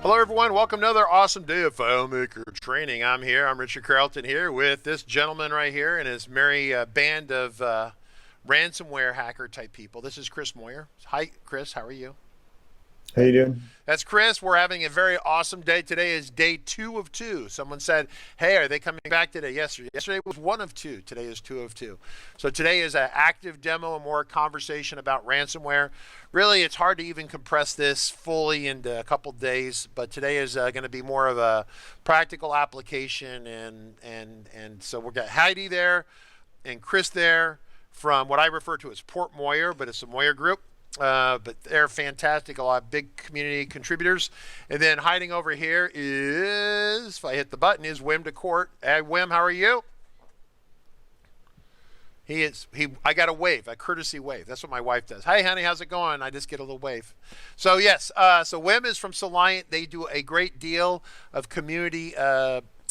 Hello everyone, welcome to another awesome day of FileMaker training. I'm Richard Carlton here with this gentleman right here and his merry band of ransomware hacker type people. This is Chris Moyer. Hi Chris, how are you? How you doing? That's Chris. We're having a very awesome day. Today is day 2 of 2. Someone said, hey, are they coming back today? Yesterday was 1 of 2. Today is 2 of 2. So today is an active demo and more conversation about ransomware. Really, it's hard to even compress this fully into a couple days, but today is going to be more of a practical application. And so we've got Heidi there and Chris there from what I refer to as Port Moyer, but it's a Moyer group. But they're fantastic, a lot of big community contributors. And then hiding over here is, if I hit the button, is Wim Decorte. Hey, Wim, how are you? I got a wave, a courtesy wave. That's what my wife does. Hi, honey, how's it going? I just get a little wave. So yes, so Wim is from Soliant. They do a great deal of community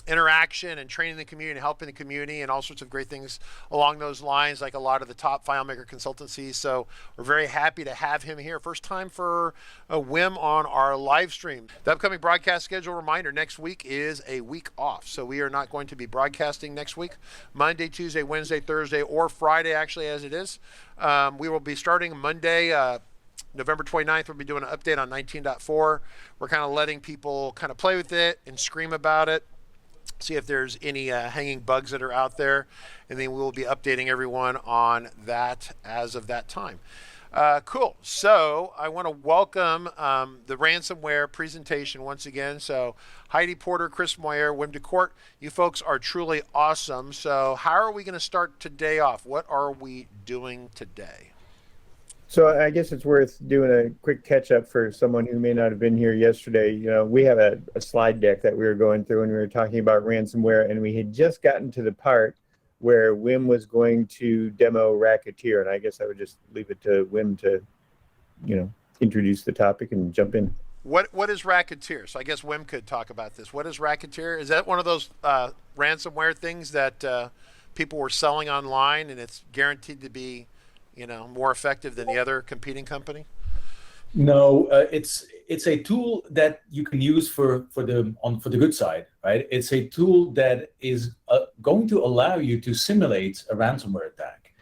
interaction and training the community and helping the community and all sorts of great things along those lines, like a lot of the top FileMaker consultancies. So we're very happy to have him here. First time for a Wim on our live stream. The upcoming broadcast schedule reminder, next week is a week off. So we are not going to be broadcasting next week, Monday, Tuesday, Wednesday, Thursday, or Friday actually as it is. We will be starting Monday, November 29th, we'll be doing an update on 19.4. We're kind of letting people kind of play with it and scream about it, see if there's any hanging bugs that are out there, and then we'll be updating everyone on that as of that time. Cool. So I want to welcome the ransomware presentation once again. So Heidi Porter, Chris Moyer, Wim Decorte, you folks are truly awesome. So how are we going to start today off? What are we doing today? So I guess it's worth doing a quick catch-up for someone who may not have been here yesterday. You know, we have a slide deck that we were going through and we were talking about ransomware, and we had just gotten to the part where Wim was going to demo Racketeer, and I guess I would just leave it to Wim to, introduce the topic and jump in. What is Racketeer? So I guess Wim could talk about this. What is Racketeer? Is that one of those ransomware things that people were selling online and it's guaranteed to be more effective than the other competing company? No, it's a tool that you can use for the good side, right? It's a tool that is going to allow you to simulate a ransomware attack.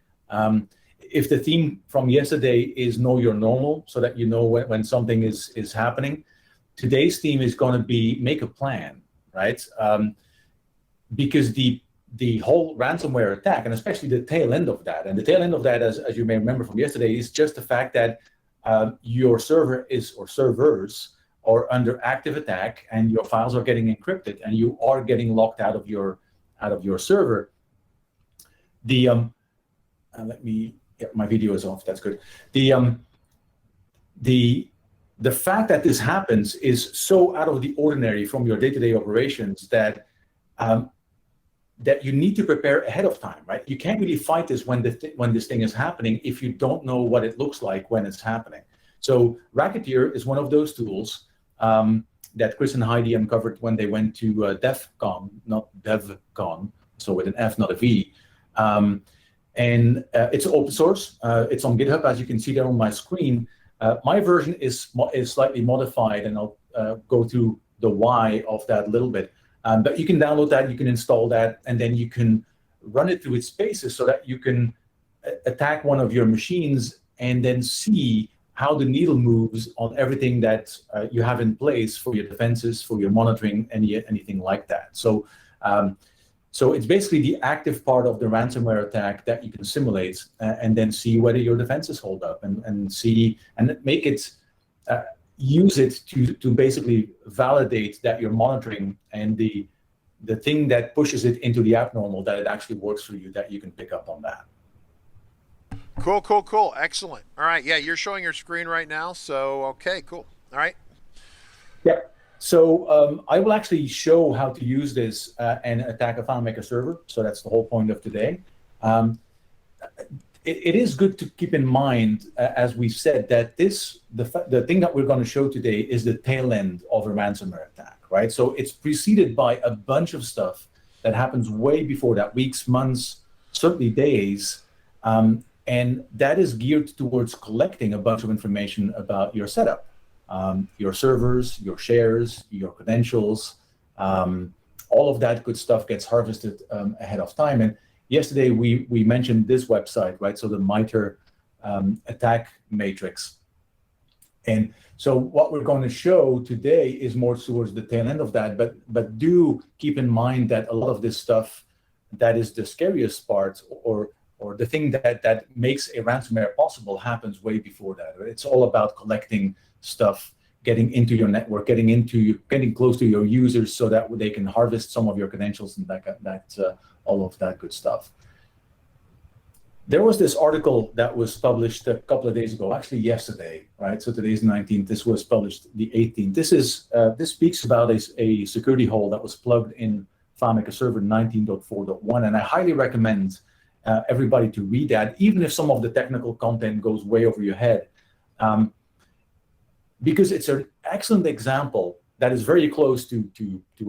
If the theme from yesterday is know your normal, so that you know when something is happening, today's theme is going to be make a plan, right? Because the whole ransomware attack, and especially the tail end of that, and the tail end of that, as you may remember from yesterday, is just the fact that your server or servers are under active attack, and your files are getting encrypted, and you are getting locked out of your server. My video is off. That's good. The fact that this happens is so out of the ordinary from your day-to-day operations that you need to prepare ahead of time, right? You can't really fight this when this thing is happening if you don't know what it looks like when it's happening. So Racketeer is one of those tools that Chris and Heidi uncovered when they went to DEF CON, not DevCon, so with an F, not a V. And it's open source. It's on GitHub, as you can see there on my screen. My version is slightly modified, and I'll go through the why of that a little bit. But you can download that, you can install that, and then you can run it through its paces so that you can attack one of your machines and then see how the needle moves on everything that you have in place for your defenses, for your monitoring, anything like that. So it's basically the active part of the ransomware attack that you can simulate and then see whether your defenses hold up and see and make it use it to basically validate that you're monitoring, and the thing that pushes it into the abnormal, that it actually works for you, that you can pick up on that. Cool. Excellent. All right. Yeah, you're showing your screen right now. So, okay, cool. All right. Yeah. So I will actually show how to use this and attack a FileMaker server. So that's the whole point of today. It is good to keep in mind, as we've said, that the thing that we're going to show today is the tail end of a ransomware attack, right? So it's preceded by a bunch of stuff that happens way before that, weeks, months, certainly days, and that is geared towards collecting a bunch of information about your setup. your servers, your shares, your credentials, all of that good stuff gets harvested ahead of time. And yesterday we mentioned this website, right? So the MITRE attack matrix. And so what we're going to show today is more towards the tail end of that, but do keep in mind that a lot of this stuff that is the scariest part, or the thing that makes a ransomware possible, happens way before that. It's all about collecting stuff, getting into your network, getting close to your users so that they can harvest some of your credentials and all of that good stuff. There was this article that was published a couple of days ago, actually yesterday, right? So today's 19th. This was published the 18th. This speaks about a security hole that was plugged in FileMaker Server 19.4.1, and I highly recommend everybody to read that, even if some of the technical content goes way over your head, because it's an excellent example that is very close to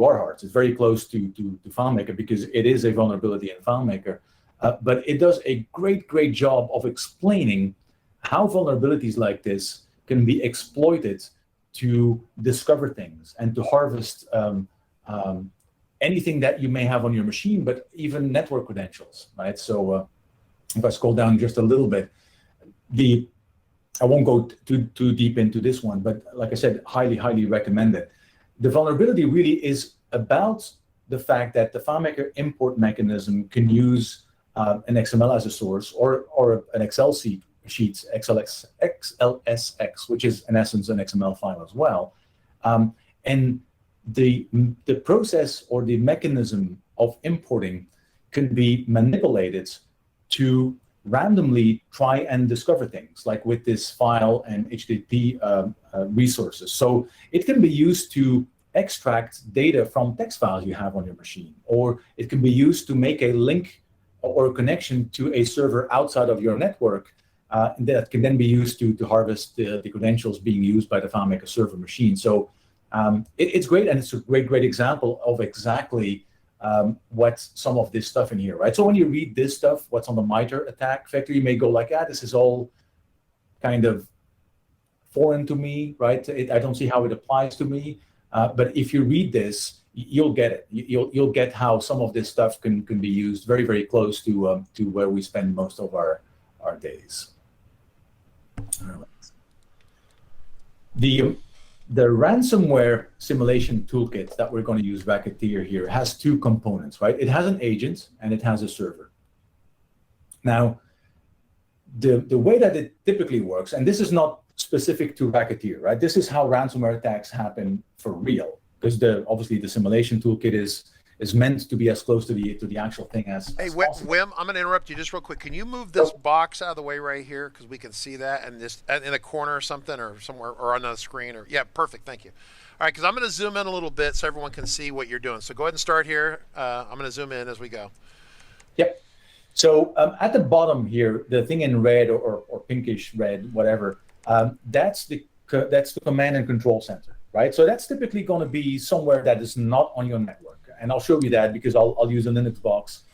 our hearts. It's very close to FileMaker because it is a vulnerability in FileMaker. But it does a great job of explaining how vulnerabilities like this can be exploited to discover things and to harvest anything that you may have on your machine, but even network credentials, right? So if I scroll down just a little bit, I won't go too deep into this one, but like I said, highly recommend it. The vulnerability really is about the fact that the FileMaker import mechanism can use an XML as a source, or an Excel sheet, XLSX, which is in essence an XML file as well. And the process or the mechanism of importing can be manipulated to randomly try and discover things, like with this file and HTTP resources. So it can be used to extract data from text files you have on your machine, or it can be used to make a link or a connection to a server outside of your network that can then be used to harvest the credentials being used by the FileMaker server machine. So it's great, and it's a great example of exactly what's some of this stuff in here, right? So when you read this stuff, what's on the MITRE attack vector, you may go like, this is all kind of foreign to me, right? I don't see how it applies to me. But if you read this, you'll get it. You'll get how some of this stuff can be used very close to where we spend most of our days. All right. The ransomware simulation toolkit that we're going to use, Racketeer, here has two components, right? It has an agent and it has a server. Now, the way that it typically works, and this is not specific to Racketeer, right? This is how ransomware attacks happen for real, because obviously the simulation toolkit is meant to be as close to the actual thing as possible. Wim, I'm going to interrupt you just real quick. Can you move this box out of the way right here, because we can see that, and this in a corner or something, or somewhere, or on the screen, or yeah, perfect, thank you. All right, because I'm going to zoom in a little bit so everyone can see what you're doing. So go ahead and start here. I'm going to zoom in as we go. Yep. So at the bottom here, the thing in red or pinkish red, whatever, that's the command and control center, right? So that's typically going to be somewhere that is not on your network. And I'll show you that because I'll use a Linux box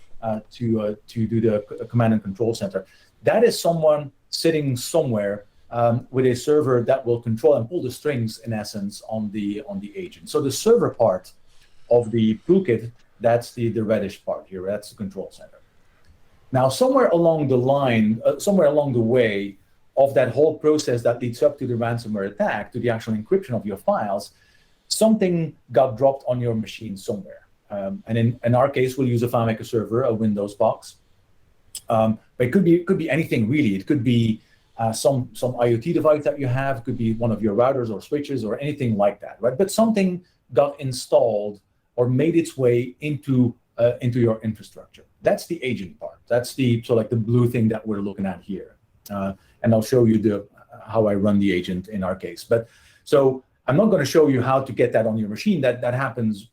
to do the command and control center. That is someone sitting somewhere with a server that will control and pull the strings, in essence, on the agent. So the server part of the toolkit, that's the reddish part here. That's the control center. Now, somewhere along the line, somewhere along the way of that whole process that leads up to the ransomware attack, to the actual encryption of your files, something got dropped on your machine somewhere. And in our case, we'll use a FileMaker server, a Windows box. But it could be anything really. It could be some IoT device that you have. It could be one of your routers or switches or anything like that, right? But something got installed or made its way into your infrastructure. That's the agent part. That's the blue thing that we're looking at here. And I'll show you how I run the agent in our case. But so I'm not going to show you how to get that on your machine. That happens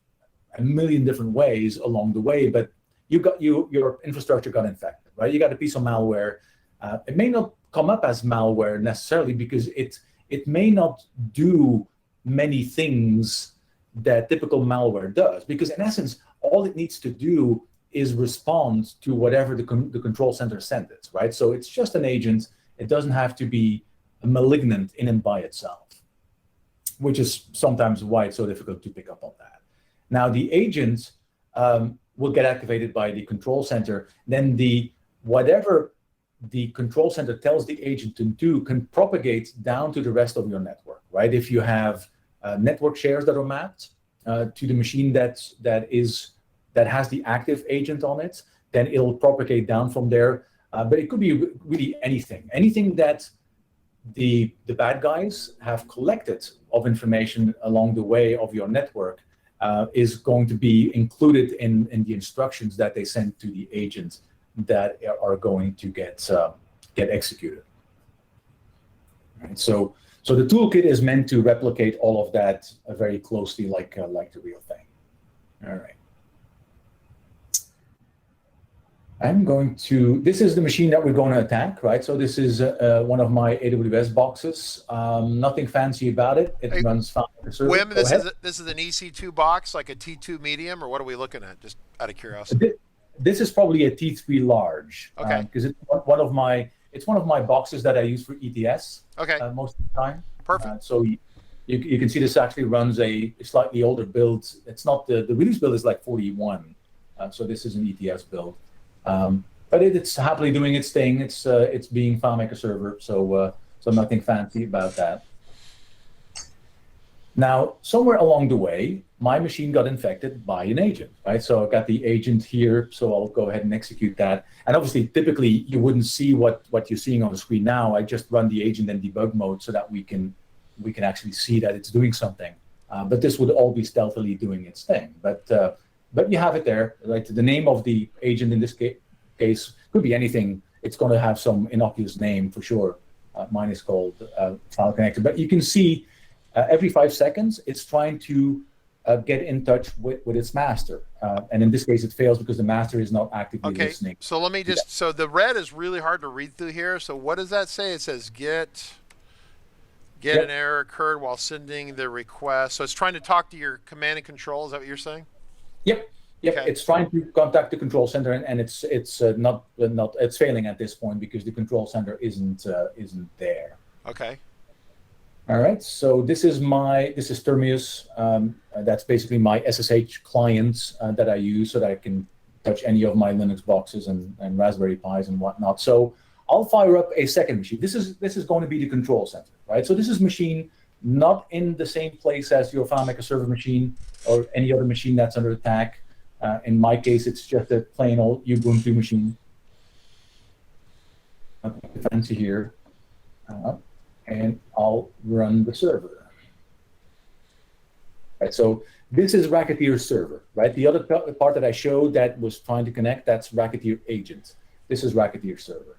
a million different ways along the way, but your infrastructure got infected, right? You got a piece of malware. It may not come up as malware necessarily because it may not do many things that typical malware does, because in essence, all it needs to do is respond to whatever the control center sent it, right? So it's just an agent. It doesn't have to be malignant in and by itself. which is sometimes why it's so difficult to pick up on that. Now, the agent will get activated by the control center. Then whatever the control center tells the agent to do can propagate down to the rest of your network, right? If you have network shares that are mapped to the machine that has the active agent on it, then it'll propagate down from there. But it could be really anything that the bad guys have collected of information along the way of your network is going to be included in the instructions that they send to the agent that are going to get executed. Right? So the toolkit is meant to replicate all of that very closely, like the real thing. All right. This is the machine that we're going to attack, right? So this is one of my AWS boxes. Nothing fancy about it. It runs FileMaker server. Wim, this is an EC2 box, like a T2 medium, or what are we looking at? Just out of curiosity. This is probably a T3 large. Okay. Because it's one of my boxes that I use for ETS. Okay. Most of the time. Perfect. So you can see this actually runs a slightly older build. It's not the release build is like 41. So this is an ETS build. But it's happily doing its thing. It's being FileMaker server, so nothing fancy about that. Now, somewhere along the way, my machine got infected by an agent, right? So I've got the agent here, so I'll go ahead and execute that. And obviously, typically, you wouldn't see what you're seeing on the screen now. I just run the agent in debug mode so that we can actually see that it's doing something. But this would all be stealthily doing its thing. But you have it there, right? The name of the agent in this case could be anything. It's going to have some innocuous name for sure. Mine is called File Connector. But you can see every 5 seconds, it's trying to get in touch with its master. And in this case, it fails because the master is not actively listening. So let me just, so the red is really hard to read through here. So what does that say? It says get an error occurred while sending the request. So it's trying to talk to your command and control. Is that what you're saying? Yep. Okay. It's trying to contact the control center, and it's failing at this point because the control center isn't there. Okay. All right. So this is Termius. That's basically my SSH client that I use so that I can touch any of my Linux boxes and Raspberry Pis and whatnot. So I'll fire up a second machine. This is going to be the control center, right? So this is machine not in the same place as your FileMaker server machine or any other machine that's under attack. In my case, it's just a plain old Ubuntu machine. Nothing fancy here. And I'll run the server. Right, so this is Racketeer server, right? The other part that I showed that was trying to connect, that's Racketeer agent. This is Racketeer server.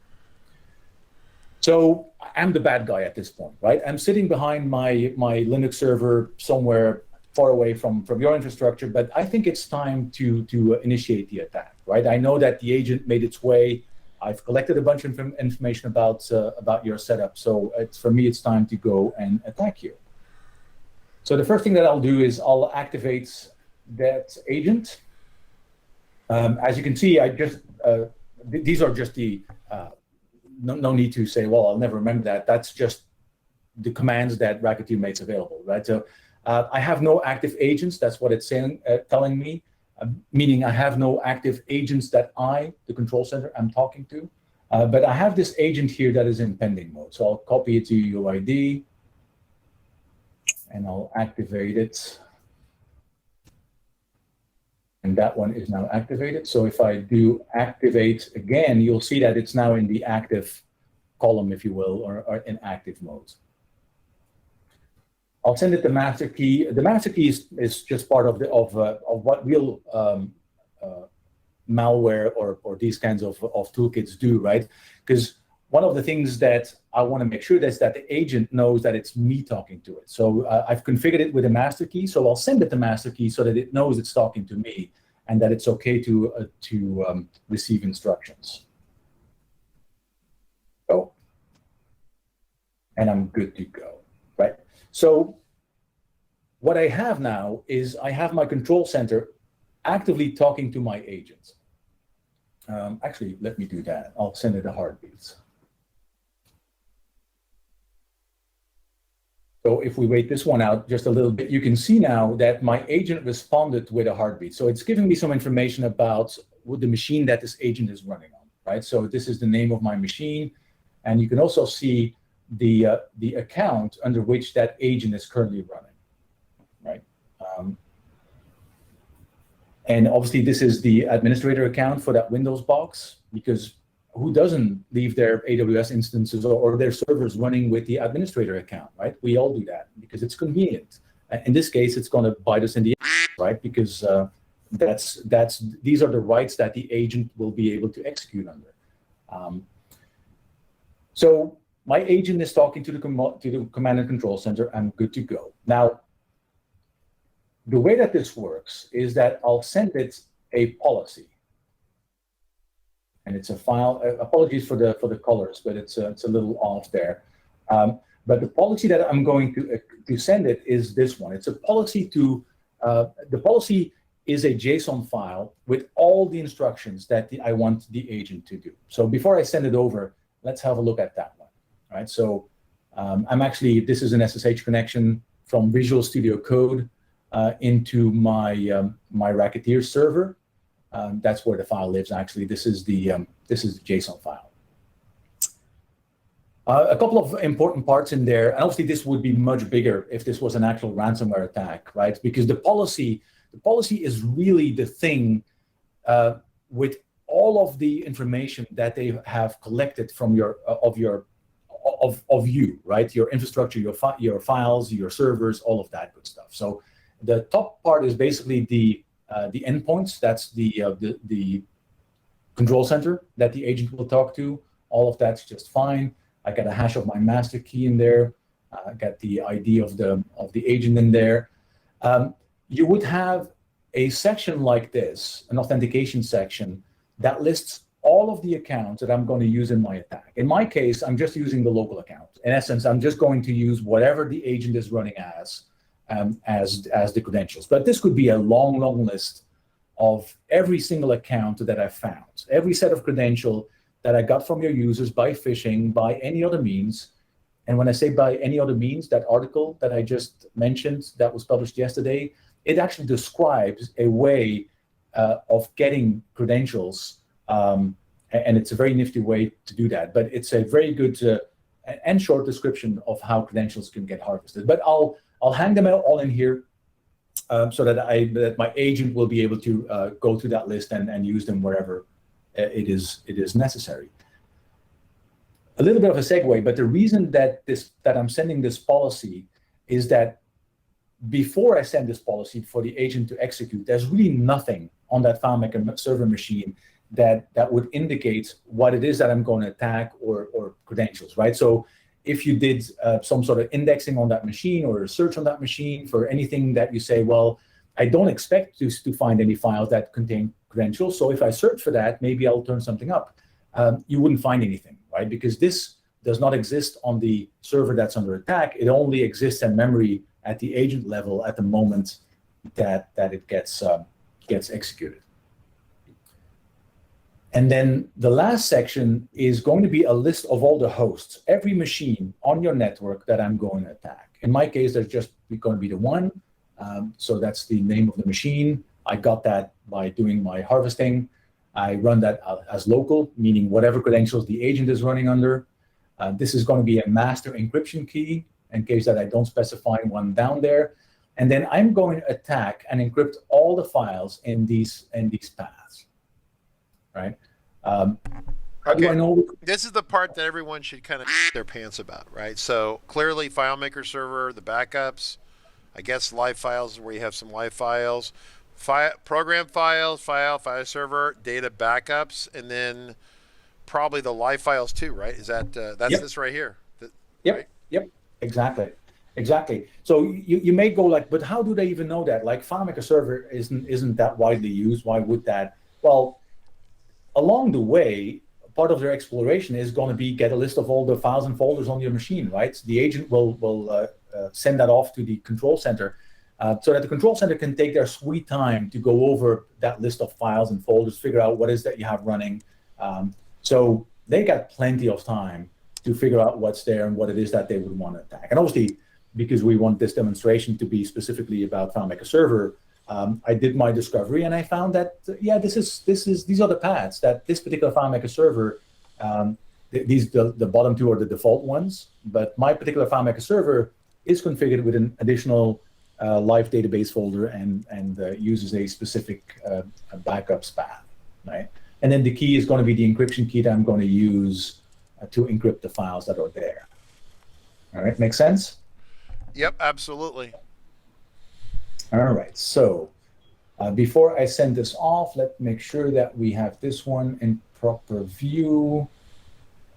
So I'm the bad guy at this point, right? I'm sitting behind my Linux server somewhere far away from your infrastructure, but I think it's time to initiate the attack, right? I know that the agent made its way. I've collected a bunch of information about your setup, so for me, it's time to go and attack you. So the first thing that I'll do is I'll activate that agent. As you can see, these are just the, no need to say, well, I'll never remember that. That's just the commands that Racketeer makes available, right? So I have no active agents. That's what it's saying, telling me, meaning I have no active agents that the control center, I'm talking to. But I have this agent here that is in pending mode. So I'll copy it to UID, and I'll activate it. And that one is now activated. So if I do activate again, you'll see that it's now in the active column, if you will, or in active mode. I'll send it the master key. The master key is just part of what real malware or these kinds of toolkits do, right? Because one of the things that I want to make sure is that the agent knows that it's me talking to it. So I've configured it with a master key. So I'll send it the master key so that it knows it's talking to me and that it's okay to receive instructions. Oh, and I'm good to go, right? So what I have now is I have my control center actively talking to my agent. Actually, let me do that. I'll send it a heartbeat. So if we wait this one out just a little bit, you can see now that my agent responded with a heartbeat. So it's giving me some information about what the machine that this agent is running on, right? So this is the name of my machine. And you can also see the account under which that agent is currently running, right? And obviously this is the administrator account for that Windows box, because who doesn't leave their AWS instances or their servers running with the administrator account, right? We all do that because it's convenient. In this case, it's going to bite us in the ass, right? Because these are the rights that the agent will be able to execute under. So my agent is talking to the command and control center. I'm good to go. Now, the way that this works is that I'll send it a policy. And it's a file. Apologies for the colors, but it's a little off there. But the policy that I'm going to send it is this one. It's a policy to the policy is a JSON file with all the instructions that I want the agent to do. So before I send it over, let's have a look at that one. All right. So this is an SSH connection from Visual Studio Code into my my Racketeer server. That's where the file lives. Actually, this is the JSON file. A couple of important parts in there, and obviously this would be much bigger if this was an actual ransomware attack, right? Because the policy is really the thing with all of the information that they have collected from you, right? Your infrastructure, your files, your servers, all of that good stuff. So the top part is basically the endpoints. That's the control center that the agent will talk to. All of that's just fine. I got a hash of my master key in there. I got the ID of the agent in there. You would have a section like this, an authentication section, that lists all of the accounts that I'm going to use in my attack. In my case, I'm just using the local account. In essence, I'm just going to use whatever the agent is running as the credentials. But this could be a long, long list of every single account that I found, every set of credential that I got from your users by phishing, by any other means. And when I say by any other means, that article that I just mentioned that was published yesterday, it actually describes a way of getting credentials. And it's a very nifty way to do that. But it's a very good and short description of how credentials can get harvested. But I'll hang them all in here so that my agent will be able to go through that list and use them wherever it is necessary. A little bit of a segue, but the reason that I'm sending this policy is that before I send this policy for the agent to execute, there's really nothing on that FileMaker server machine that would indicate what it is that I'm going to attack or credentials, right? So if you did some sort of indexing on that machine or a search on that machine for anything that you say, well, I don't expect to find any files that contain credentials. So if I search for that, maybe I'll turn something up. You wouldn't find anything, right? Because this does not exist on the server that's under attack. It only exists in memory at the agent level at the moment that it gets executed. And then the last section is going to be a list of all the hosts, every machine on your network that I'm going to attack. In my case, there's just going to be the one. So that's the name of the machine. I got that by doing my harvesting. I run that as local, meaning whatever credentials the agent is running under. This is going to be a master encryption key in case that I don't specify one down there. And then I'm going to attack and encrypt all the files in these paths. Right? Okay. This is the part that everyone should kind of their pants about, right? So clearly, FileMaker server, the backups, I guess live files where you have some live files, program files, file server, data backups, and then probably the live files too, right? Is that that's Yep. This right here? Yep. Right? Yep. Exactly. So you may go like, but how do they even know that? Like FileMaker server isn't that widely used. Why would that? Well, along the way, part of their exploration is going to be get a list of all the files and folders on your machine, right? The agent will send that off to the control center so that the control center can take their sweet time to go over that list of files and folders, figure out what is that you have running. So they got plenty of time to figure out what's there and what it is that they would want to attack. And obviously, because we want this demonstration to be specifically about FileMaker Server, I did my discovery and I found that these are the paths that this particular FileMaker Server, the bottom two are the default ones, but my particular FileMaker Server is configured with an additional live database folder and uses a specific backups path, right? And then the key is going to be the encryption key that I'm going to use to encrypt the files that are there. All right, make sense? Yep, absolutely. All right, so before I send this off, let's make sure that we have this one in proper view.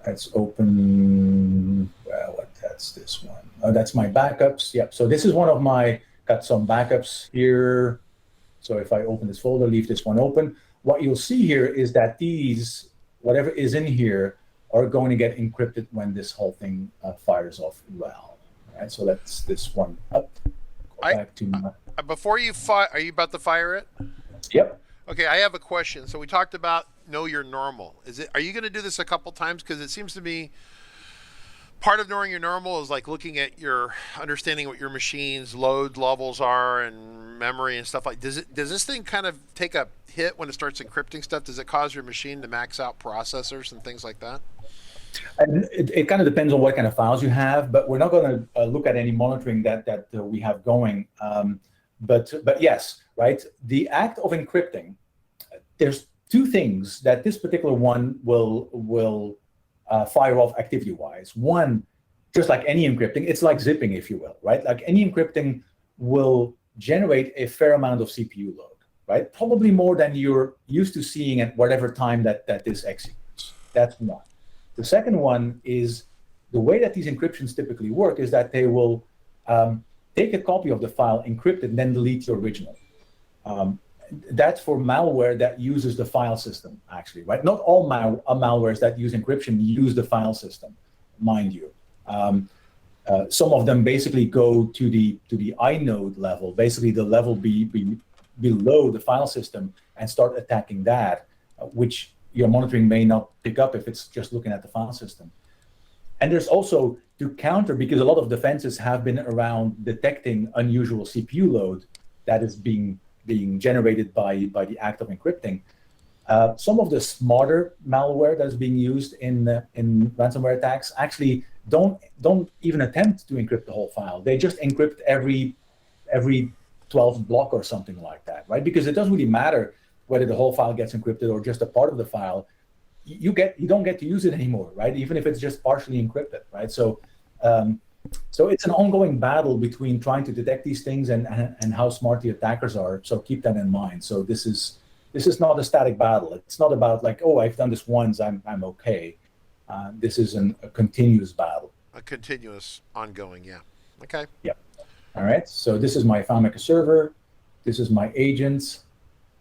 Let's open, well, that's this one. Oh, that's my backups. Yep, so this is one of my, got some backups here. So if I open this folder, leave this one open, what you'll see here is that these, whatever is in here, are going to get encrypted when this whole thing fires off well. All right, so that's this one up. Back to my... Before you fire, are you about to fire it? Yep. Okay, I have a question. So we talked about know your normal. Are you going to do this a couple times? Because it seems to me part of knowing your normal is like looking at your understanding what your machine's load levels are and memory and stuff like. Does this thing kind of take a hit when it starts encrypting stuff? Does it cause your machine to max out processors and things like that? And it kind of depends on what kind of files you have, but we're not going to look at any monitoring that we have going. But yes, right. The act of encrypting, there's two things that this particular one will fire off activity-wise. One, just like any encrypting, it's like zipping, if you will, right? Like any encrypting will generate a fair amount of CPU load, right? Probably more than you're used to seeing at whatever time that this executes. That's one. The second one is the way that these encryptions typically work is that they will take a copy of the file, encrypt it, and then delete the original. That's for malware that uses the file system, actually, right? Not all malwares that use encryption use the file system, mind you. Some of them basically go to the inode level, basically the level below the file system, and start attacking that, which your monitoring may not pick up if it's just looking at the file system. And there's also to counter, because a lot of defenses have been around detecting unusual CPU load that is being generated by the act of encrypting. Some of the smarter malware that is being used in ransomware attacks actually don't even attempt to encrypt the whole file. They just encrypt every 12th block or something like that, right? Because it doesn't really matter whether the whole file gets encrypted or just a part of the file. You don't get to use it anymore, right? Even if it's just partially encrypted, right? So it's an ongoing battle between trying to detect these things and how smart the attackers are. So keep that in mind. So this is not a static battle. It's not about like, oh, I've done this once, I'm okay. This is a continuous battle. A continuous, ongoing, yeah. Okay. Yep. All right. So this is my FileMaker server. This is my agent.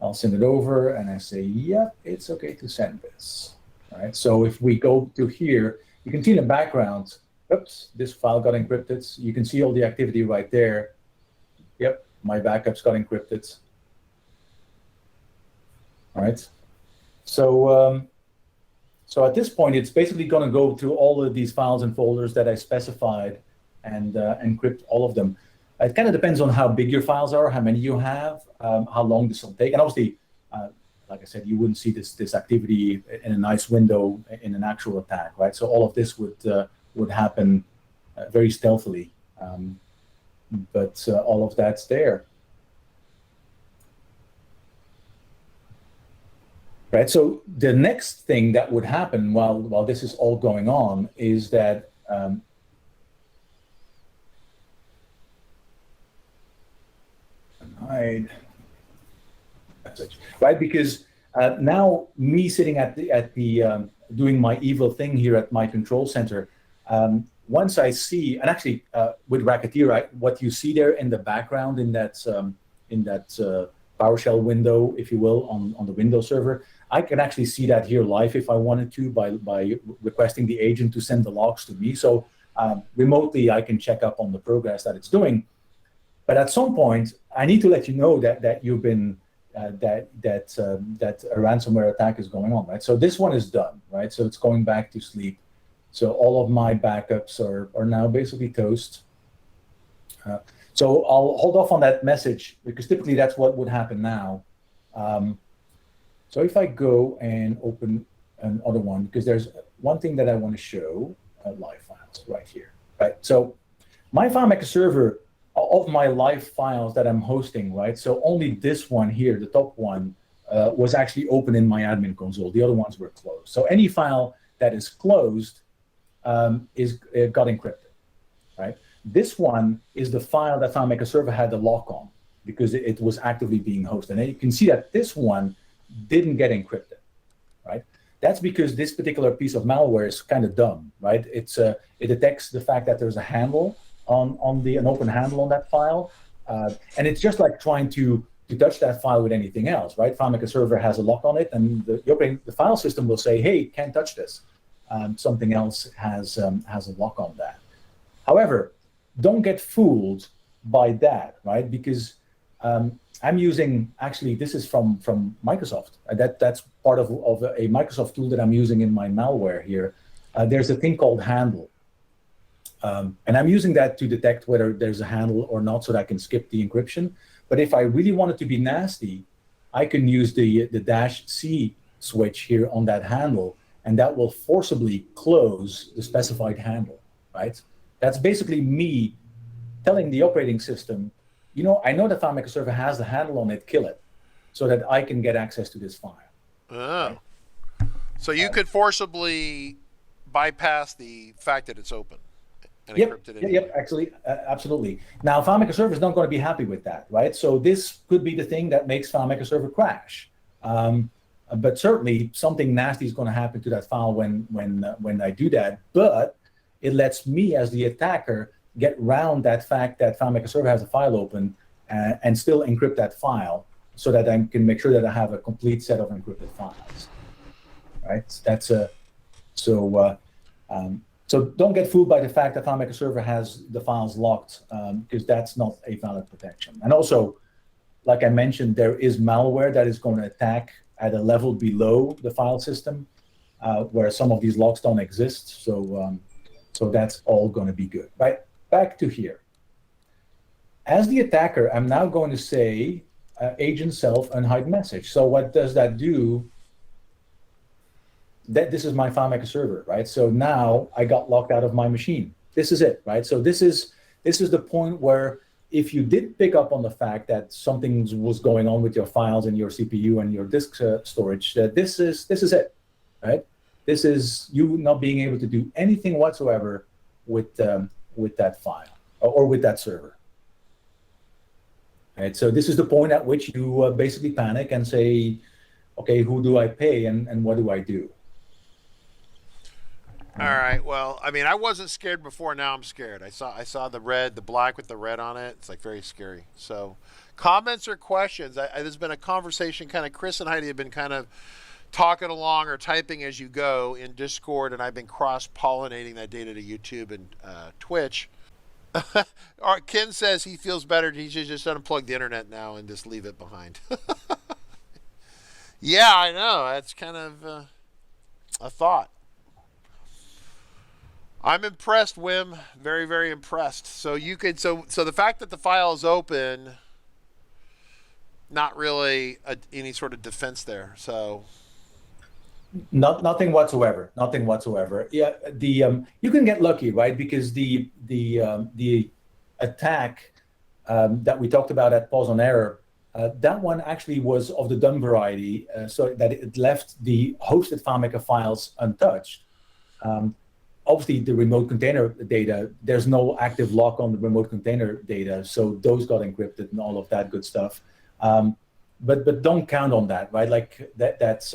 I'll send it over, and I say, yep, it's okay to send this. All right. So if we go to here, you can see in the background, oops, this file got encrypted. You can see all the activity right there. Yep, my backups got encrypted. All right. So at this point, it's basically going to go through all of these files and folders that I specified and encrypt all of them. It kind of depends on how big your files are, how many you have, how long this will take. And obviously, like I said, you wouldn't see this activity in a nice window in an actual attack, right? So all of this would happen very stealthily, but all of that's there. Right. So the next thing that would happen while this is all going on is that hide message, right? Because now me sitting at the doing my evil thing here at my control center. Once I see, and actually with Racketeer, right, what you see there in the background in that PowerShell window, if you will, on the Windows server, I can actually see that here live if I wanted to by requesting the agent to send the logs to me. So remotely, I can check up on the progress that it's doing. But at some point, I need to let you know that you've been that a ransomware attack is going on, right? So this one is done, right? So it's going back to sleep. So all of my backups are now basically toast. So I'll hold off on that message because typically that's what would happen now. So if I go and open another one, because there's one thing that I want to show, live files right here, right? So my FileMaker server, of my live files that I'm hosting, right? So only this one here, the top one, was actually open in my admin console. The other ones were closed. So any file that is closed got encrypted, right? This one is the file that FileMaker server had the lock on because it was actively being hosted. And you can see that this one didn't get encrypted, right? That's because this particular piece of malware is kind of dumb, right? It detects the fact that there's a handle an open handle on that file, and it's just like trying to touch that file with anything else, right? FileMaker server has a lock on it, and the file system will say, "Hey, can't touch this." Something else has a lock on that. However, don't get fooled by that, right? Because I'm using, actually, this is from Microsoft. That's part of a Microsoft tool that I'm using in my malware here. There's a thing called handle. And I'm using that to detect whether there's a handle or not so that I can skip the encryption. But if I really want it to be nasty, I can use the -C switch here on that handle, and that will forcibly close the specified handle, right? That's basically me telling the operating system, I know the FileMaker server has the handle on it, kill it, so that I can get access to this file. Oh. Right? So you could forcibly bypass the fact that it's open and Yep, encrypt it anyway. yep, actually, absolutely. Now, FileMaker server is not going to be happy with that, right? So this could be the thing that makes FileMaker server crash. But certainly something nasty is going to happen to that file when I do that. But it lets me, as the attacker, get around that fact that FileMaker server has a file open and still encrypt that file, so that I can make sure that I have a complete set of encrypted files. Right? So don't get fooled by the fact that FileMaker server has the files locked, because that's not a valid protection. And also, like I mentioned, there is malware that is going to attack at a level below the file system, where some of these locks don't exist. So that's all going to be good. Right? Back to here. As the attacker, I'm now going to say agent self unhide message. So what does that do? This is my FileMaker server, right? So now I got locked out of my machine. This is it, right? So this is the point where if you did pick up on the fact that something was going on with your files and your CPU and your disk storage, this is it, right? This is you not being able to do anything whatsoever with that file or with that server. Right? So this is the point at which you basically panic and say, okay, who do I pay and what do I do? All right. Well, I mean, I wasn't scared before. Now I'm scared. I saw the black with the red on it. It's like very scary. So, comments or questions? There's been a conversation. Kind of Chris and Heidi have been kind of talking along or typing as you go in Discord, and I've been cross-pollinating that data to YouTube and Twitch. Ken says he feels better. He should just unplug the internet now and just leave it behind. Yeah, I know. That's kind of a thought. I'm impressed, Wim. Very, very impressed. So you could so the fact that the file is open, not really any sort of defense there. So nothing whatsoever. Nothing whatsoever. Yeah, you can get lucky, right? Because the attack that we talked about at Pause on Error, that one actually was of the dumb variety, so that it left the hosted FileMaker files untouched. Obviously, the remote container data, there's no active lock on the remote container data, so those got encrypted and all of that good stuff. But don't count on that, right? Like that's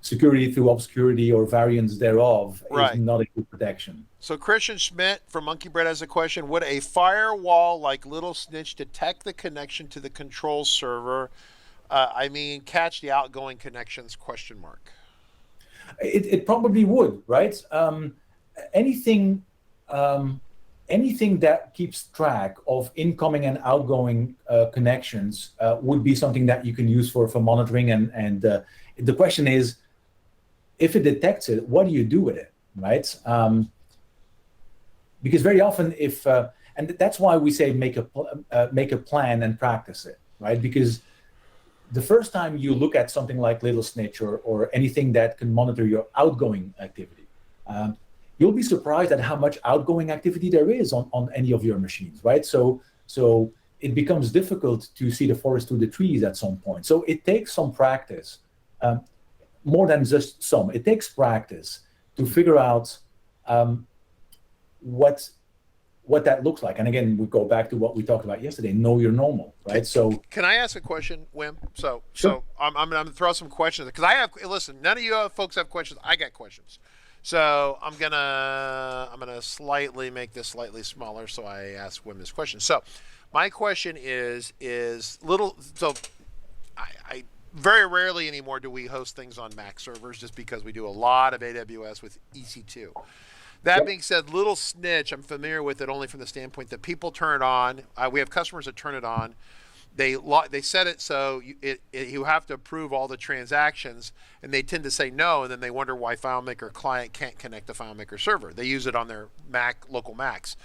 security through obscurity or variants thereof right. Is not a good protection. So Christian Schmidt from Monkey Bread has a question. Would a firewall like Little Snitch detect the connection to the control server? Catch the outgoing connections, ? It probably would, right? Anything that keeps track of incoming and outgoing connections would be something that you can use for monitoring. And the question is, if it detects it, what do you do with it, right? Because very often, And that's why we say make a plan and practice it, right? Because the first time you look at something like Little Snitch or anything that can monitor your outgoing activity, you'll be surprised at how much outgoing activity there is on any of your machines, right? So it becomes difficult to see the forest through the trees at some point. So it takes some practice, more than just some. It takes practice to figure out what that looks like. And again, we go back to what we talked about yesterday, know your normal, right? So can I ask a question, Wim? So Sure. I'm gonna throw some questions because listen, none of you folks have questions. I got questions. So I'm gonna slightly make this slightly smaller so I ask Wim this question. So my question is I very rarely anymore do we host things on Mac servers just because we do a lot of AWS with EC2. That being said, Little Snitch, I'm familiar with it only from the standpoint that people turn it on. We have customers that turn it on. They set it so you have to approve all the transactions, and they tend to say no, and then they wonder why FileMaker client can't connect to FileMaker server. They use it on their local Macs.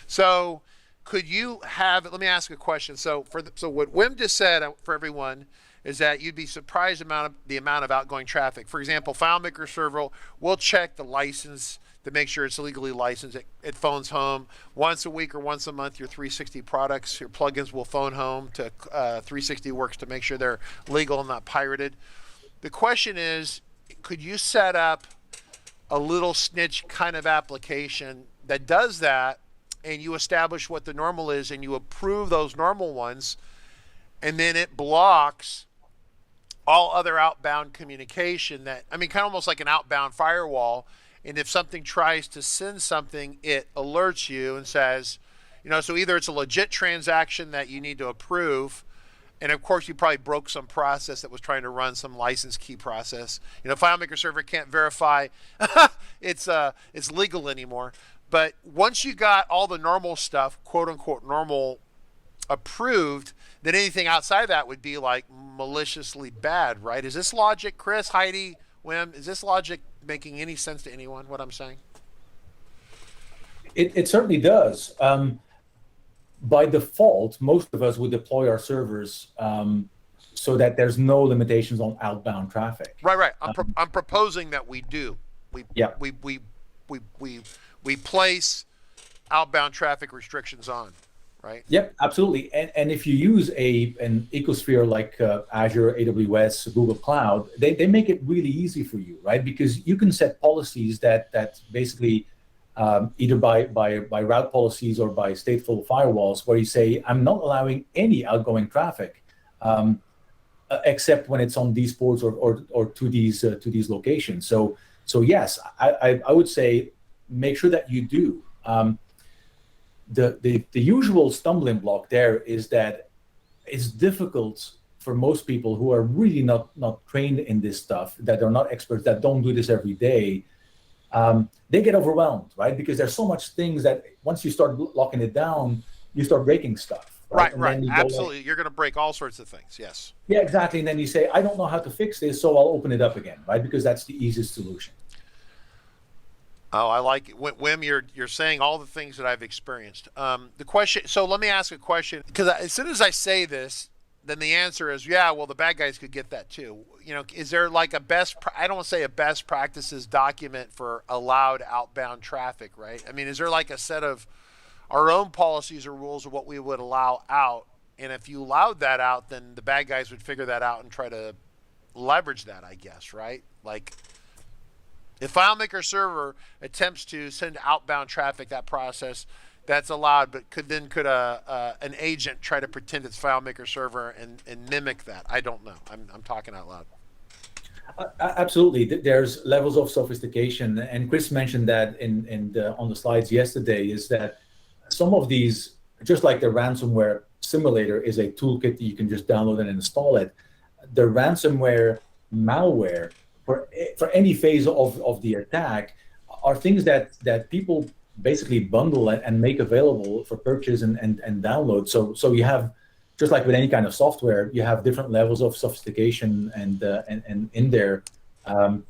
So could you let me ask a question. So what Wim just said for everyone is that you'd be surprised the amount of outgoing traffic. For example, FileMaker server will check the license to make sure it's legally licensed. It phones home once a week or once a month. Your 360 products, your plugins will phone home to 360 Works to make sure they're legal and not pirated. The question is, could you set up a Little Snitch kind of application that does that, and you establish what the normal is, and you approve those normal ones, and then it blocks all other outbound communication kind of almost like an outbound firewall. And if something tries to send something, it alerts you and says, so either it's a legit transaction that you need to approve, and of course you probably broke some process that was trying to run some license key process. FileMaker server can't verify it's legal anymore. But once you got all the normal stuff, quote unquote normal, approved, then anything outside of that would be like maliciously bad, right? Is this logic, Chris, Heidi, Wim? Is this logic making any sense to anyone, what I'm saying? it certainly does. By default, most of us would deploy our servers so that there's no limitations on outbound traffic. Right. I'm proposing that we do. We place outbound traffic restrictions on, right? Yep, absolutely. And if you use an ecosphere like Azure, AWS, Google Cloud, they make it really easy for you, right? Because you can set policies that basically either by route policies or by stateful firewalls, where you say, I'm not allowing any outgoing traffic except when it's on these ports or to these locations. So yes, I would say make sure that you do. The usual stumbling block there is that it's difficult for most people who are really not trained in this stuff, that are not experts, that don't do this every day. They get overwhelmed, right? Because there's so much things that once you start locking it down, you start breaking stuff. Right. Absolutely. You're going to break all sorts of things. Yes. Yeah, exactly. And then you say, I don't know how to fix this, so I'll open it up again, right? Because that's the easiest solution. Oh, I like it. Wim, you're saying all the things that I've experienced. The question. So let me ask a question, because as soon as I say this, then the answer is, yeah, well, the bad guys could get that too. Is there like I don't want to say a best practices document for allowed outbound traffic, right? I mean, is there like a set of our own policies or rules of what we would allow out? And if you allowed that out, then the bad guys would figure that out and try to leverage that, I guess, right? Like, if FileMaker server attempts to send outbound traffic, that process, that's allowed, but could an agent try to pretend it's FileMaker server and mimic that? I don't know. I'm talking out loud. Absolutely. There's levels of sophistication, and Chris mentioned that on the slides yesterday, is that some of these, just like the ransomware simulator is a toolkit that you can just download and install it, the ransomware malware for any phase of the attack are things that people basically bundle and make available for purchase and download. So you have, just like with any kind of software, you have different levels of sophistication and in there. And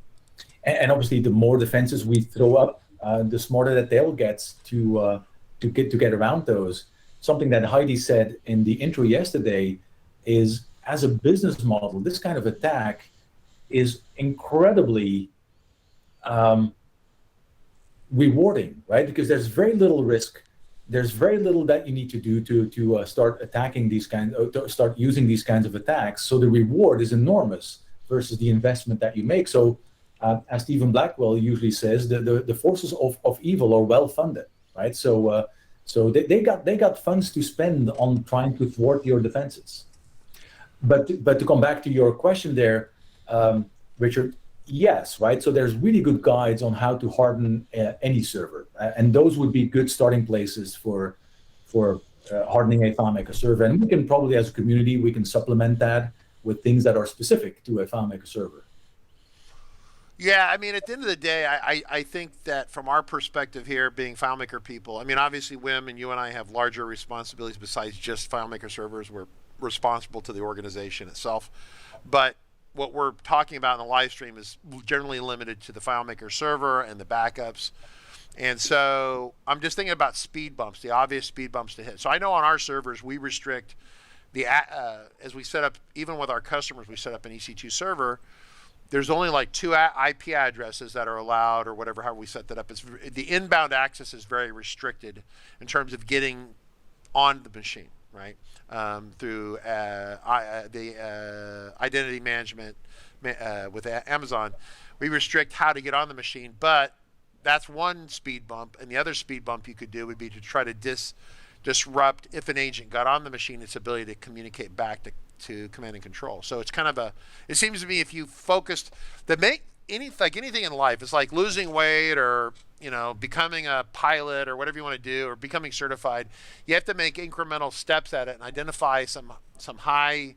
obviously, the more defenses we throw up, the smarter that they'll get to get around those. Something that Heidi said in the intro yesterday is, as a business model, this kind of attack is incredibly rewarding, right? Because there's very little risk. There's very little that you need to do to start attacking these start using these kinds of attacks. So the reward is enormous versus the investment that you make. So as Stephen Blackwell usually says, the forces of evil are well funded, right? So they got funds to spend on trying to thwart your defenses. But to come back to your question there, Richard, yes, right? So there's really good guides on how to harden any server. And those would be good starting places for hardening a FileMaker server. And we can probably, as a community, we can supplement that with things that are specific to a FileMaker server. Yeah, I mean, at the end of the day, I think that from our perspective here, being FileMaker people, I mean, obviously, Wim and you and I have larger responsibilities besides just FileMaker servers. We're responsible to the organization itself. But what we're talking about in the live stream is generally limited to the FileMaker server and the backups. And so I'm just thinking about speed bumps, the obvious speed bumps to hit. So I know on our servers, we restrict the, as we set up, even with our customers, we set up an EC2 server, there's only like 2 IP addresses that are allowed, or whatever, how we set that up. The inbound access is very restricted in terms of getting on the machine, right? Through the identity management with Amazon. We restrict how to get on the machine, but that's one speed bump. And the other speed bump you could do would be to try to disrupt, if an agent got on the machine, its ability to communicate back to command and control. So it's kind of it seems to me, if you focused, anything in life, it's like losing weight, or becoming a pilot, or whatever you want to do, or becoming certified. You have to make incremental steps at it and identify the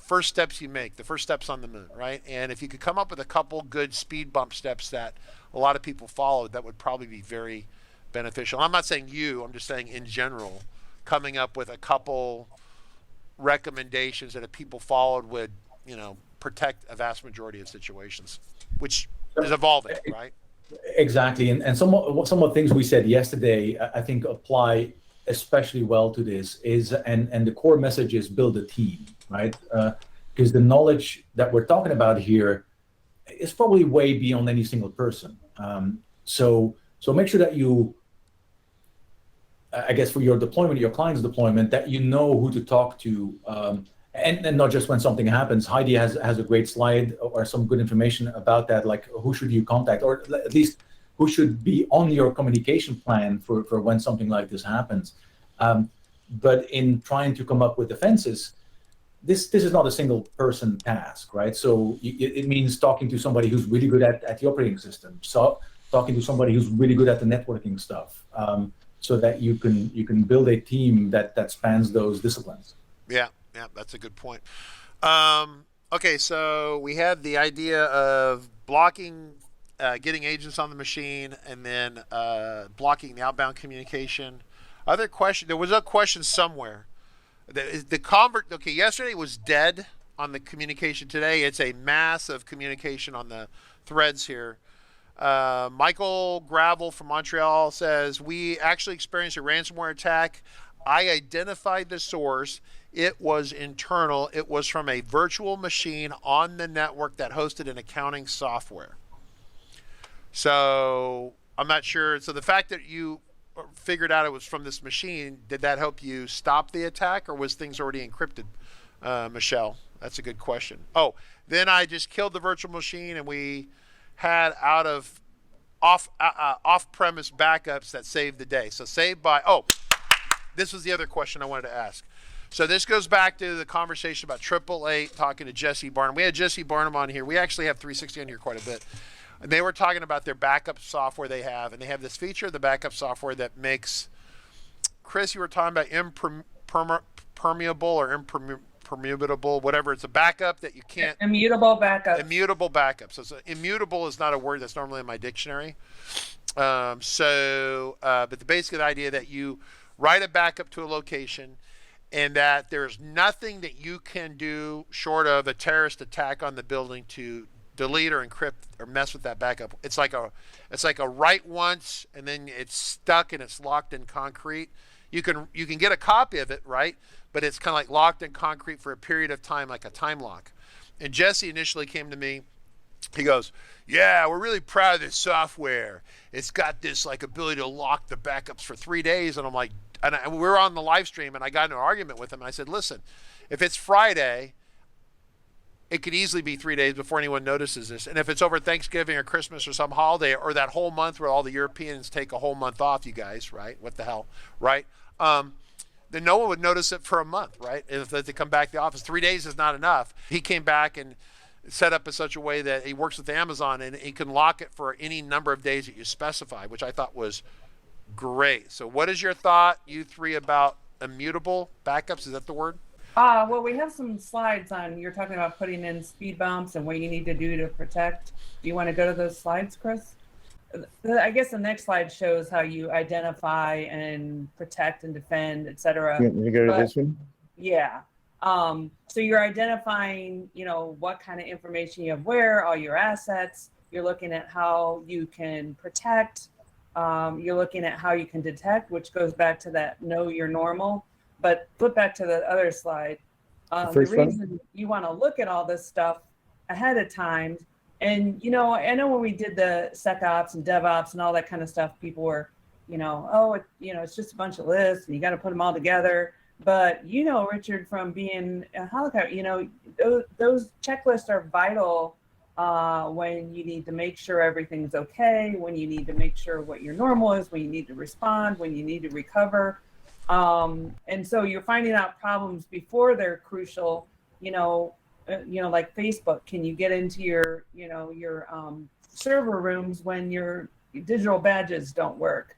first steps you make, the first steps on the moon, right? And if you could come up with a couple good speed bump steps that a lot of people followed, that would probably be very beneficial. I'm not saying you, I'm just saying in general, coming up with a couple recommendations that if people followed would, protect a vast majority of situations, which is evolving, right? Exactly, and some of the things we said yesterday, I think apply especially well to this. And the core message is build a team, right? Because the knowledge that we're talking about here is probably way beyond any single person. So make sure that you, I guess, for your deployment, your client's deployment, that you know who to talk to, and not just when something happens. Heidi has a great slide or some good information about that, like who should you contact, or at least who should be on your communication plan for when something like this happens. But in trying to come up with defenses, this is not a single person task, right? So it means talking to somebody who's really good at the operating system, so talking to somebody who's really good at the networking stuff, so that you can build a team that spans those disciplines. Yeah, that's a good point. Okay, so we had the idea of blocking, getting agents on the machine, and then blocking the outbound communication. Other question, there was a question somewhere. Okay, yesterday was dead on the communication. Today it's a mass of communication on the threads here. Michael Gravel from Montreal says, we actually experienced a ransomware attack. I identified the source. It was internal. It was from a virtual machine on the network that hosted an accounting software. So I'm not sure. So the fact that you figured out it was from this machine, did that help you stop the attack, or was things already encrypted? Michelle, that's a good question. Oh, then I just killed the virtual machine, and we had off-premise backups that saved the day. So saved by, this was the other question I wanted to ask. So this goes back to the conversation about 888, talking to Jesse Barnum. We had Jesse Barnum on here. We actually have 360 on here quite a bit. And they were talking about their backup software they have. And they have this feature of the backup software that makes, Chris, you were talking about impermeable or impermeable, whatever. It's a backup that you can't. Immutable backup. Immutable backup. So immutable is not a word that's normally in my dictionary. But basically the idea that you write a backup to a location, and that there's nothing that you can do short of a terrorist attack on the building to delete or encrypt or mess with that backup. It's like a write once and then it's stuck and it's locked in concrete. You can get a copy of it, right? But it's kind of like locked in concrete for a period of time, like a time lock. And Jesse initially came to me. He goes, yeah, we're really proud of this software. It's got this like ability to lock the backups for 3 days. And I'm like, we're on the live stream and I got into an argument with him. And I said, listen, if it's Friday, it could easily be 3 days before anyone notices this. And if it's over Thanksgiving or Christmas or some holiday or that whole month where all the Europeans take a whole month off, you guys, right? What the hell, right? Then no one would notice it for a month, right? If they come back to the office, 3 days is not enough. He came back and set up in such a way that he works with Amazon and he can lock it for any number of days that you specify, which I thought was great. So what is your thought, you three, about immutable backups? Is that the word? Well, we have some slides on, you're talking about putting in speed bumps and what you need to do to protect. Do you want to go to those slides, Chris? I guess the next slide shows how you identify and protect and defend, et cetera. You want me to go to this one? Yeah. So you're identifying, what kind of information you have where, all your assets. You're looking at how you can protect. You're looking at how you can detect, which goes back to that know your normal. But flip back to the other slide. The reason you want to look at all this stuff ahead of time, and I know when we did the SecOps and DevOps and all that kind of stuff, people were, it's just a bunch of lists and you got to put them all together. But Richard, from being a helicopter, those checklists are vital when you need to make sure everything's okay, when you need to make sure what your normal is, when you need to respond, when you need to recover. And so you're finding out problems before they're crucial, like Facebook. Can you get into your server rooms when your digital badges don't work?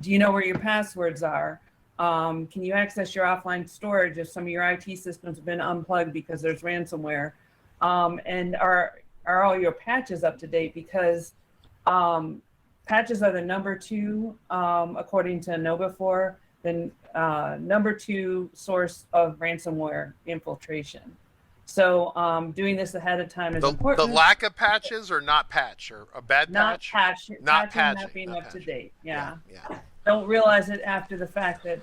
Do you know where your passwords are? Can you access your offline storage if some of your IT systems have been unplugged because there's ransomware? And are all your patches up to date? Because patches are the number 2, according to KnowBe4, the number 2 source of ransomware infiltration. So doing this ahead of time is important. The lack of patches or not patch or a bad patch? Not being up to date. Yeah. Don't realize it after the fact that,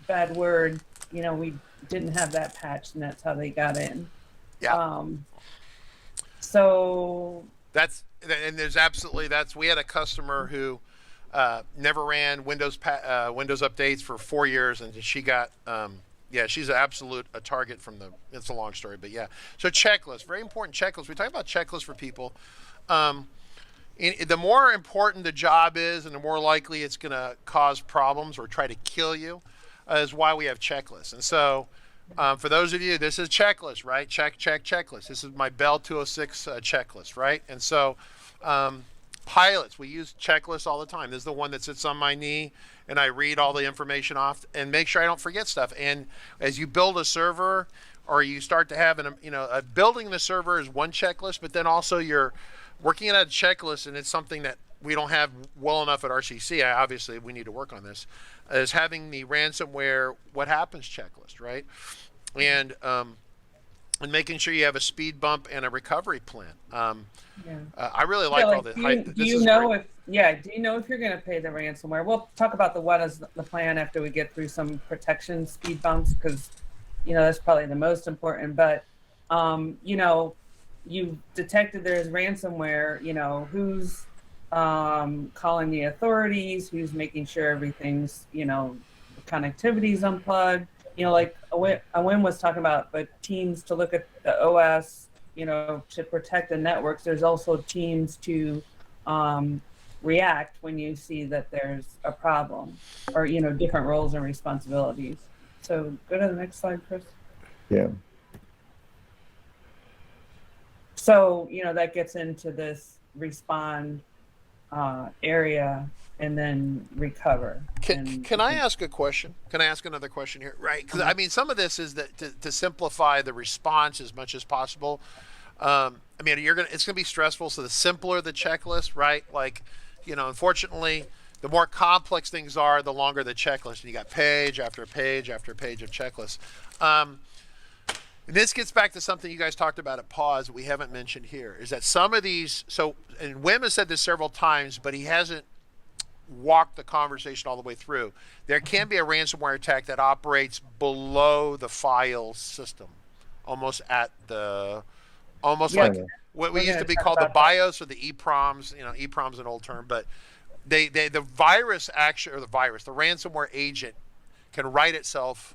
bad word, we didn't have that patch and that's how they got in. Yeah. So there's absolutely, we had a customer who never ran Windows updates for 4 years, and she got, she's a target from it's a long story, but yeah. So checklists, very important checklists. We talk about checklists for people. The more important the job is and the more likely it's going to cause problems or try to kill you is why we have checklists. And so for those of you, this is checklist, right? Checklist. This is my Bell 206 checklist, right? And so pilots, we use checklists all the time. This is the one that sits on my knee and I read all the information off and make sure I don't forget stuff. And as you build a server or you start to have building the server is one checklist, but then also you're working at a checklist, and it's something that we don't have well enough at RCC. Obviously, we need to work on this, is having the ransomware what happens checklist, right? And making sure you have a speed bump and a recovery plan. I really like all this. Do you know if you're going to pay the ransomware? We'll talk about what is the plan after we get through some protection speed bumps, because that's probably the most important. But you detected there's ransomware, who's calling the authorities, who's making sure everything's, connectivity's unplugged, like Win was talking about, but teams to look at the OS, to protect the networks. There's also teams to react when you see that there's a problem, or, different roles and responsibilities. So go to the next slide, Chris. Yeah. So, that gets into this respond area and then recover. Can I ask a question? Can I ask another question here? Right. Because some of this is that to simplify the response as much as possible. It's going to be stressful. So the simpler the checklist, right? Like, unfortunately, the more complex things are, the longer the checklist. And you got page after page after page of checklists. And this gets back to something you guys talked about at pause that we haven't mentioned here, is that some of these, so, and Wim has said this several times, but he hasn't walked the conversation all the way through. There can be a ransomware attack that operates below the file system, almost at the, almost like what we used to be called the BIOS or the EEPROMs. You know, EEPROM's an old term, but the virus actually, or the ransomware agent can write itself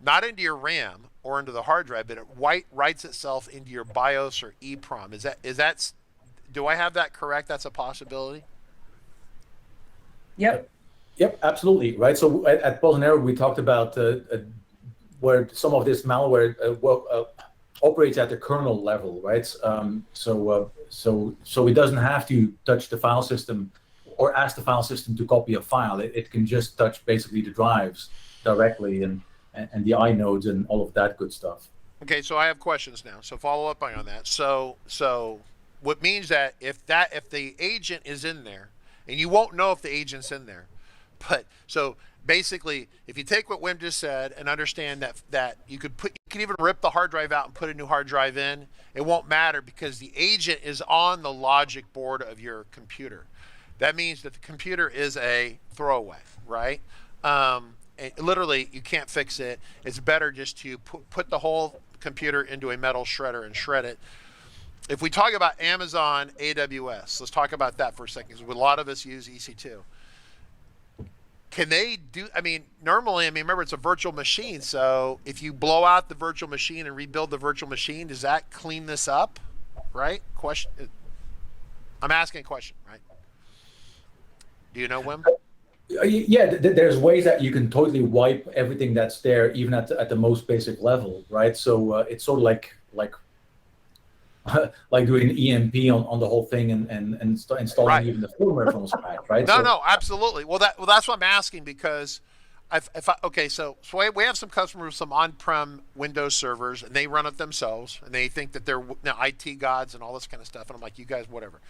not into your RAM or into the hard drive, but it writes itself into your BIOS or EEPROM. Is that, do I have that correct? That's a possibility? Yep. Yep, absolutely. Right. So at Pause we talked about where some of this malware operates at the kernel level, right? So it doesn't have to touch the file system or ask the file system to copy a file. It can just touch basically the drives directly and the inodes and all of that good stuff. Okay, so I have questions now. So follow up on that. So what means that if the agent is in there, and you won't know if the agent's in there, but so basically, if you take what Wim just said and understand that you could even rip the hard drive out and put a new hard drive in, it won't matter because the agent is on the logic board of your computer. That means that the computer is a throwaway, right? Literally, you can't fix it. It's better just to put the whole computer into a metal shredder and shred it. If we talk about Amazon AWS, let's talk about that for a second, because a lot of us use EC2. Can they do, I mean, normally, remember it's a virtual machine, so if you blow out the virtual machine and rebuild the virtual machine, does that clean this up, right? Question. I'm asking a question, right? Do you know, Wim? Yeah, there's ways that you can totally wipe everything that's there, even at the most basic level, right? So it's sort of like doing an EMP on the whole thing and installing right. even the firmware from scratch, right? No, absolutely. Well, that's what I'm asking, because so we have some customers, some on-prem Windows servers, and they run it themselves, and they think that they're IT gods and all this kind of stuff, and I'm like, you guys, whatever.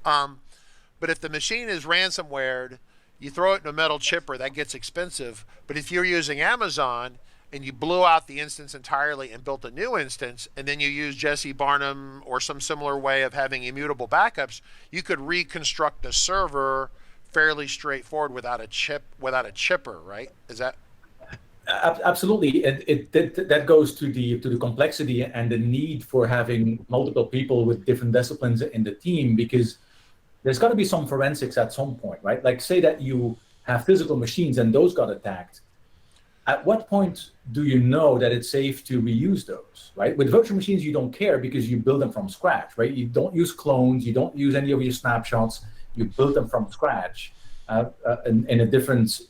But if the machine is ransomwared, you throw it in a metal chipper, that gets expensive. But if you're using Amazon and you blew out the instance entirely and built a new instance, and then you use Jesse Barnum or some similar way of having immutable backups, you could reconstruct the server fairly straightforward without a chipper, right? Is that? Absolutely. That goes to the complexity and the need for having multiple people with different disciplines in the team, because there's got to be some forensics at some point, right? Like, say that you have physical machines and those got attacked. At what point do you know that it's safe to reuse those, right? With virtual machines, you don't care because you build them from scratch, right? You don't use clones, you don't use any of your snapshots, you build them from scratch in a different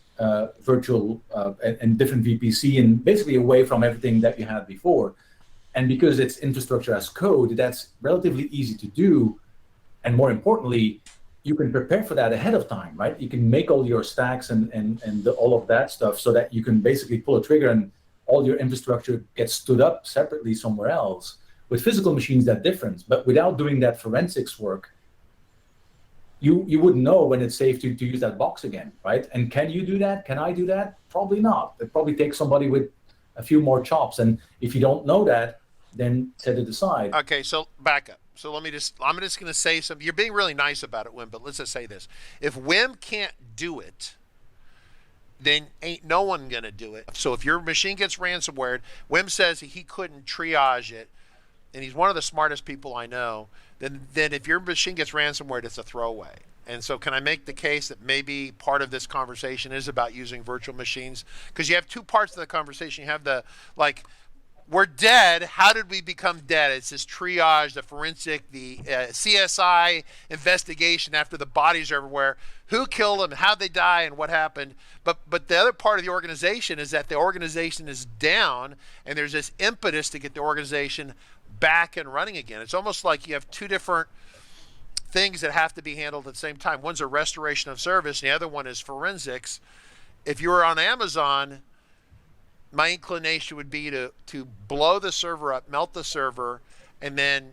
virtual and different VPC, and basically away from everything that you had before. And because it's infrastructure as code, that's relatively easy to do. And more importantly, you can prepare for that ahead of time, right? You can make all your stacks and all of that stuff so that you can basically pull a trigger and all your infrastructure gets stood up separately somewhere else. With physical machines, that's different. But without doing that forensics work, you wouldn't know when it's safe to use that box again, right? And can you do that? Can I do that? Probably not. It probably takes somebody with a few more chops. And if you don't know that, then set it aside. Okay, so back up. So I'm just going to say something. You're being really nice about it, Wim, but let's just say this. If Wim can't do it, then ain't no one going to do it. So if your machine gets ransomware, Wim says he couldn't triage it, and he's one of the smartest people I know, then if your machine gets ransomware, it's a throwaway. And so can I make the case that maybe part of this conversation is about using virtual machines? Because you have two parts of the conversation. You have the, like, we're dead. How did we become dead? It's this triage, the forensic, the CSI investigation after the bodies are everywhere. Who killed them? How'd they die? And what happened? But the other part of the organization is that the organization is down, and there's this impetus to get the organization back and running again. It's almost like you have two different things that have to be handled at the same time. One's a restoration of service, and the other one is forensics. If you were on Amazon, my inclination would be to blow the server up, melt the server, and then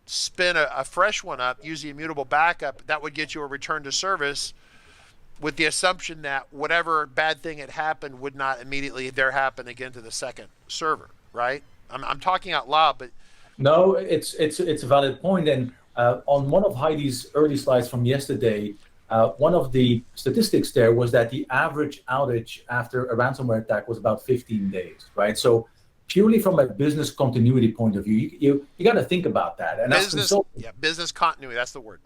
spin a fresh one up, use the immutable backup. That would get you a return to service with the assumption that whatever bad thing had happened would not immediately happen again to the second server, right? I'm talking out loud, but No, it's a valid point. And on one of Heidi's early slides from yesterday, one of the statistics there was that the average outage after a ransomware attack was about 15 days, right? So purely from a business continuity point of view, you got to think about that. And business continuity, that's the word.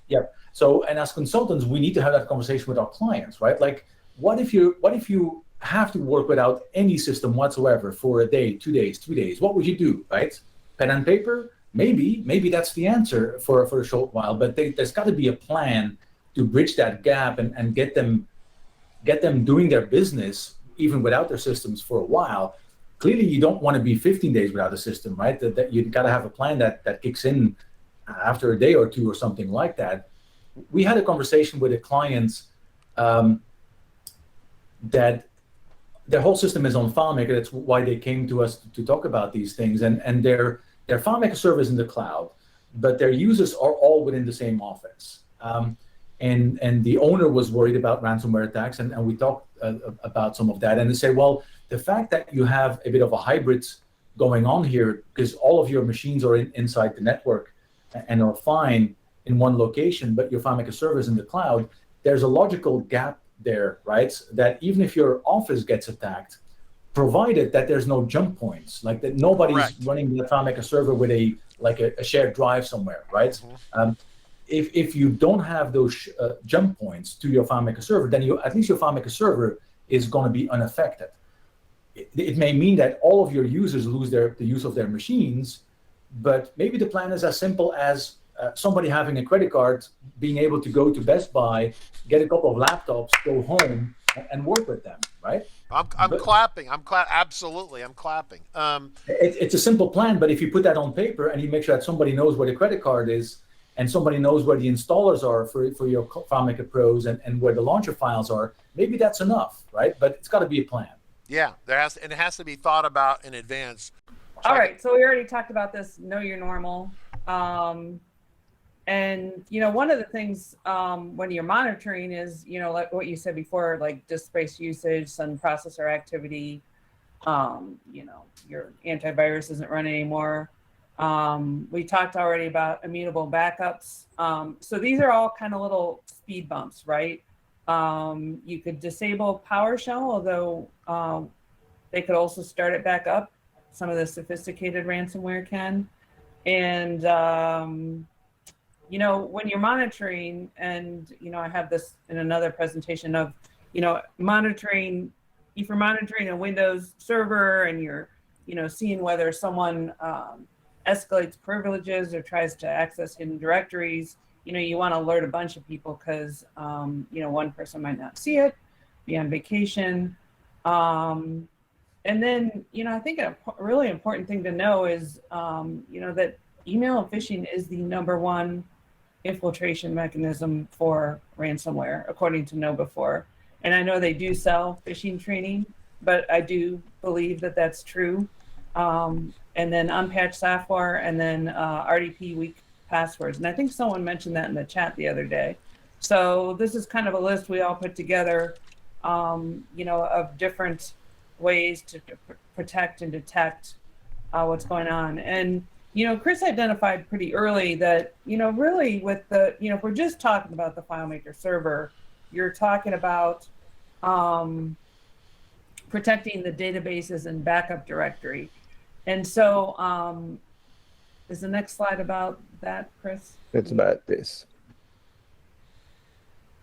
Yeah. So, and as consultants, we need to have that conversation with our clients, right? Like, what if you have to work without any system whatsoever for a day, 2 days, 3 days? What would you do, right? Pen and paper? Maybe that's the answer for a short while, but there's got to be a plan to bridge that gap and get them doing their business even without their systems for a while. Clearly, you don't want to be 15 days without a system, right? That you've got to have a plan that kicks in after a day or two or something like that. We had a conversation with a client that their whole system is on FileMaker. That's why they came to us to talk about these things. And their FileMaker server is in the cloud, but their users are all within the same office. And the owner was worried about ransomware attacks, and we talked about some of that. And they say, well, the fact that you have a bit of a hybrid going on here, because all of your machines are inside the network and are fine in one location, but your FileMaker server is in the cloud, there's a logical gap there, right? That even if your office gets attacked, provided that there's no jump points, like that nobody's running the FileMaker server with a shared drive somewhere, right? Mm-hmm. If you don't have those jump points to your FileMaker server, then at least your FileMaker server is going to be unaffected. It may mean that all of your users lose the use of their machines, but maybe the plan is as simple as somebody having a credit card, being able to go to Best Buy, get a couple of laptops, go home, and work with them, right? I'm clapping. Absolutely, I'm clapping. It's a simple plan, but if you put that on paper and you make sure that somebody knows where the credit card is, and somebody knows where the installers are for your FileMaker Pros and where the launcher files are, maybe that's enough, right? But it's got to be a plan. Yeah, it has to be thought about in advance. All right, so we already talked about this, know your normal. And, one of the things when you're monitoring is, like what you said before, like disk space usage, some processor activity, your antivirus isn't running anymore. We talked already about immutable backups. So these are all kind of little speed bumps, right? You could disable PowerShell, although they could also start it back up. Some of the sophisticated ransomware can. And, when you're monitoring, and, I have this in another presentation of, monitoring, if you're monitoring a Windows server and you're, seeing whether someone escalates privileges or tries to access hidden directories, you want to alert a bunch of people because, one person might not see it, be on vacation. And then, I think a really important thing to know is, that email phishing is the #1 infiltration mechanism for ransomware, according to KnowBe4. And I know they do sell phishing training, but I do believe that that's true. And then unpatched software, and then RDP weak passwords. And I think someone mentioned that in the chat the other day. So this is kind of a list we all put together, of different ways to protect and detect what's going on. And, Chris identified pretty early that, really with the, if we're just talking about the FileMaker server, you're talking about protecting the databases and backup directory. And so is the next slide about that, Chris? It's about this.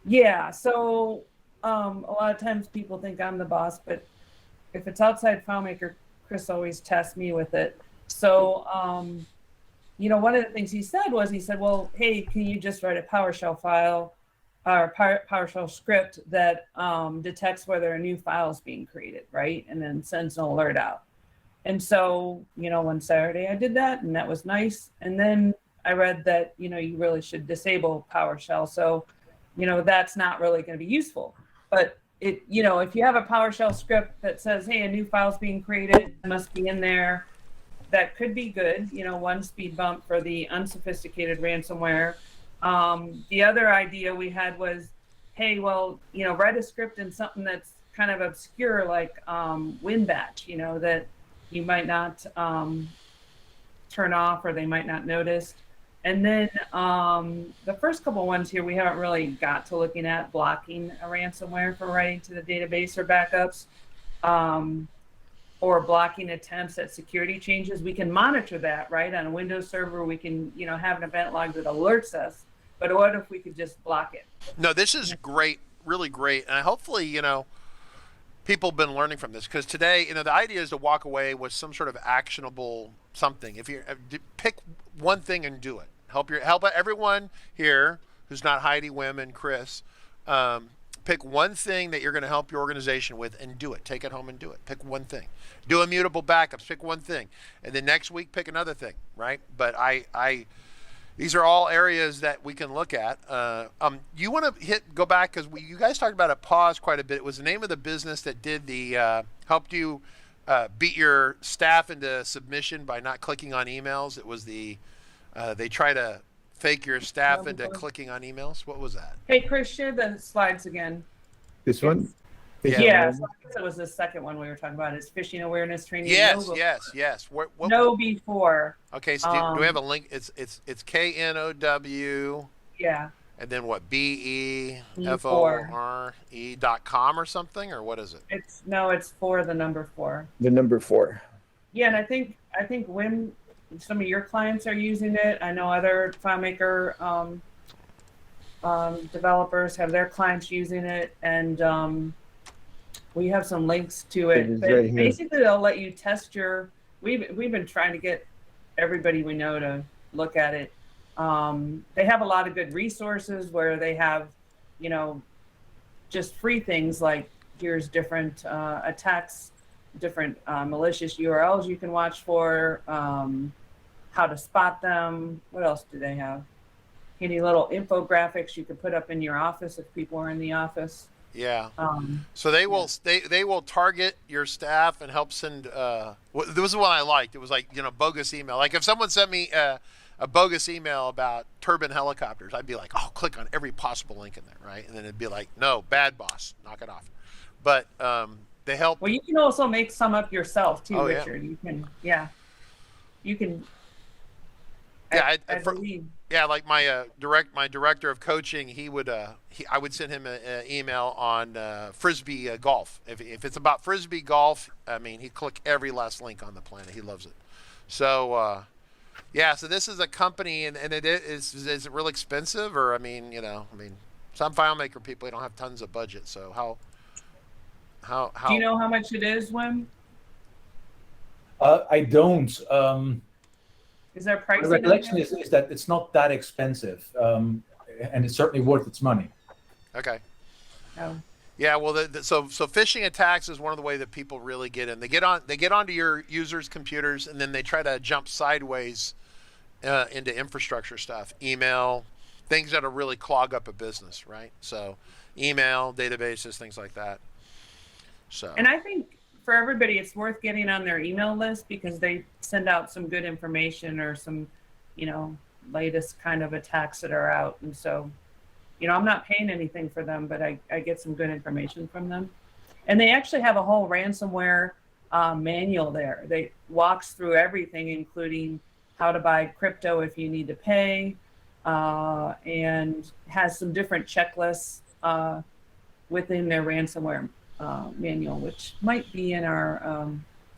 Yeah, so a lot of times people think I'm the boss, but if it's outside FileMaker, Chris always tests me with it. So, one of the things he said, well, hey, can you just write a PowerShell file or PowerShell script that detects whether a new file is being created, right? And then sends an alert out. And so, one Saturday I did that, and that was nice. And then I read that, you really should disable PowerShell. So, that's not really going to be useful. But if you have a PowerShell script that says, hey, a new file is being created, it must be in there, that could be good, one speed bump for the unsophisticated ransomware. The other idea we had was, hey, well, write a script in something that's kind of obscure, like WinBatch, that you might not turn off, or they might not notice. And then the first couple ones here, we haven't really got to looking at blocking a ransomware from writing to the database or backups, or blocking attempts at security changes. We can monitor that, right? On a Windows server, we can, have an event log that alerts us. But what if we could just block it? No, this is great, really great. And hopefully, people have been learning from this, because today, the idea is to walk away with some sort of actionable something. If you pick one thing and do it, help everyone here who's not Heidi, Wim, and Chris. Pick one thing that you're going to help your organization with and do it. Take it home and do it. Pick one thing. Do immutable backups. Pick one thing, and then next week pick another thing. Right? But these are all areas that we can look at. You want to go back, because you guys talked about it. Pause quite a bit. It was the name of the business that did the helped you beat your staff into submission by not clicking on emails. It was they try to fake your staff into clicking on emails. What was that? Hey, Chris, share the slides again. This one? Yeah, so I guess it was the second one we were talking about. Is phishing awareness training. Yes. What, know before. Okay, so do we have a link? It's KNOW. Yeah. And then what? BEFORE.com or something, or what is it? It's for the number 4. The number 4. Yeah, and I think when some of your clients are using it, I know other FileMaker developers have their clients using it, and we have some links to it. But right basically, they'll let you test your. We've been trying to get everybody we know to look at it. They have a lot of good resources where they have, just free things like here's different attacks, different malicious URLs you can watch for, how to spot them. What else do they have? Any little infographics you could put up in your office if people are in the office. Yeah. So they will they will target your staff and help send. There was one I liked. It was like bogus email. Like if someone sent me a bogus email about turbine helicopters, I'd be like, oh, click on every possible link in there, right? And then it'd be like, no, bad boss, knock it off. But they help. Well, you can also make some up yourself too, Richard. Yeah. You can, you can. Yeah, I believe. Yeah, like my director of coaching, I would send him an email on frisbee golf. If it's about frisbee golf, I mean, he'd click every last link on the planet. He loves it. So yeah, so this is a company, and is it real expensive, or I mean, some FileMaker people, they don't have tons of budget. So how Do you know how much it is, Wim? I don't. Is there pricing? My recollection is that it's not that expensive, and it's certainly worth its money. Okay. Oh. Yeah, well, so phishing attacks is one of the ways that people really get in. They get onto your users' computers, and then they try to jump sideways into infrastructure stuff, email, things that'll really clog up a business, right? So, email, databases, things like that. So. And I think for everybody, it's worth getting on their email list, because they send out some good information or some, latest kind of attacks that are out. And so, I'm not paying anything for them, but I get some good information from them. And they actually have a whole ransomware manual there. They walks through everything, including how to buy crypto if you need to pay, and has some different checklists within their ransomware manual, which might be in our,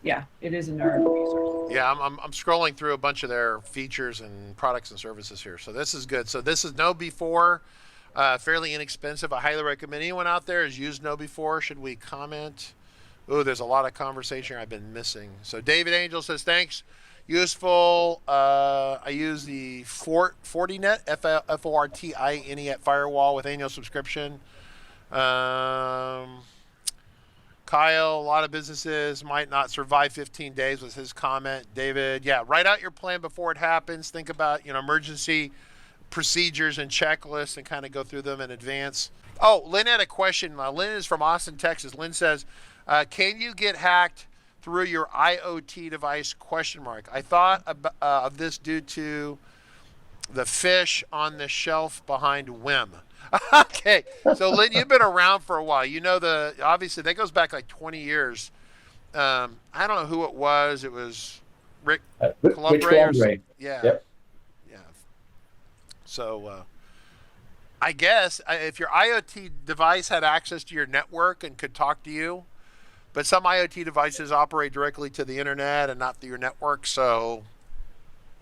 it is in our resources. Yeah, I'm scrolling through a bunch of their features and products and services here. So this is good. So this is Know Before, fairly inexpensive. I highly recommend anyone out there has used Know Before. Should we comment? Oh, there's a lot of conversation I've been missing. So David Angel says, thanks. Useful. I use the Fortinet, Fortine firewall with annual subscription. Kyle, a lot of businesses might not survive 15 days was his comment. David, yeah, write out your plan before it happens. Think about, emergency procedures and checklists and kind of go through them in advance. Oh, Lynn had a question. Lynn is from Austin, Texas. Lynn says, can you get hacked through your IoT device, ? I thought of this due to the fish on the shelf behind Wim. Okay, so Lynn, you've been around for a while. Obviously that goes back like 20 years. I don't know who it was. It was Rick Rich Colombre or Colombre. yeah. Yep. Yeah. So I guess if your IoT device had access to your network and could talk to you, but some IoT devices operate directly to the internet and not through your network. So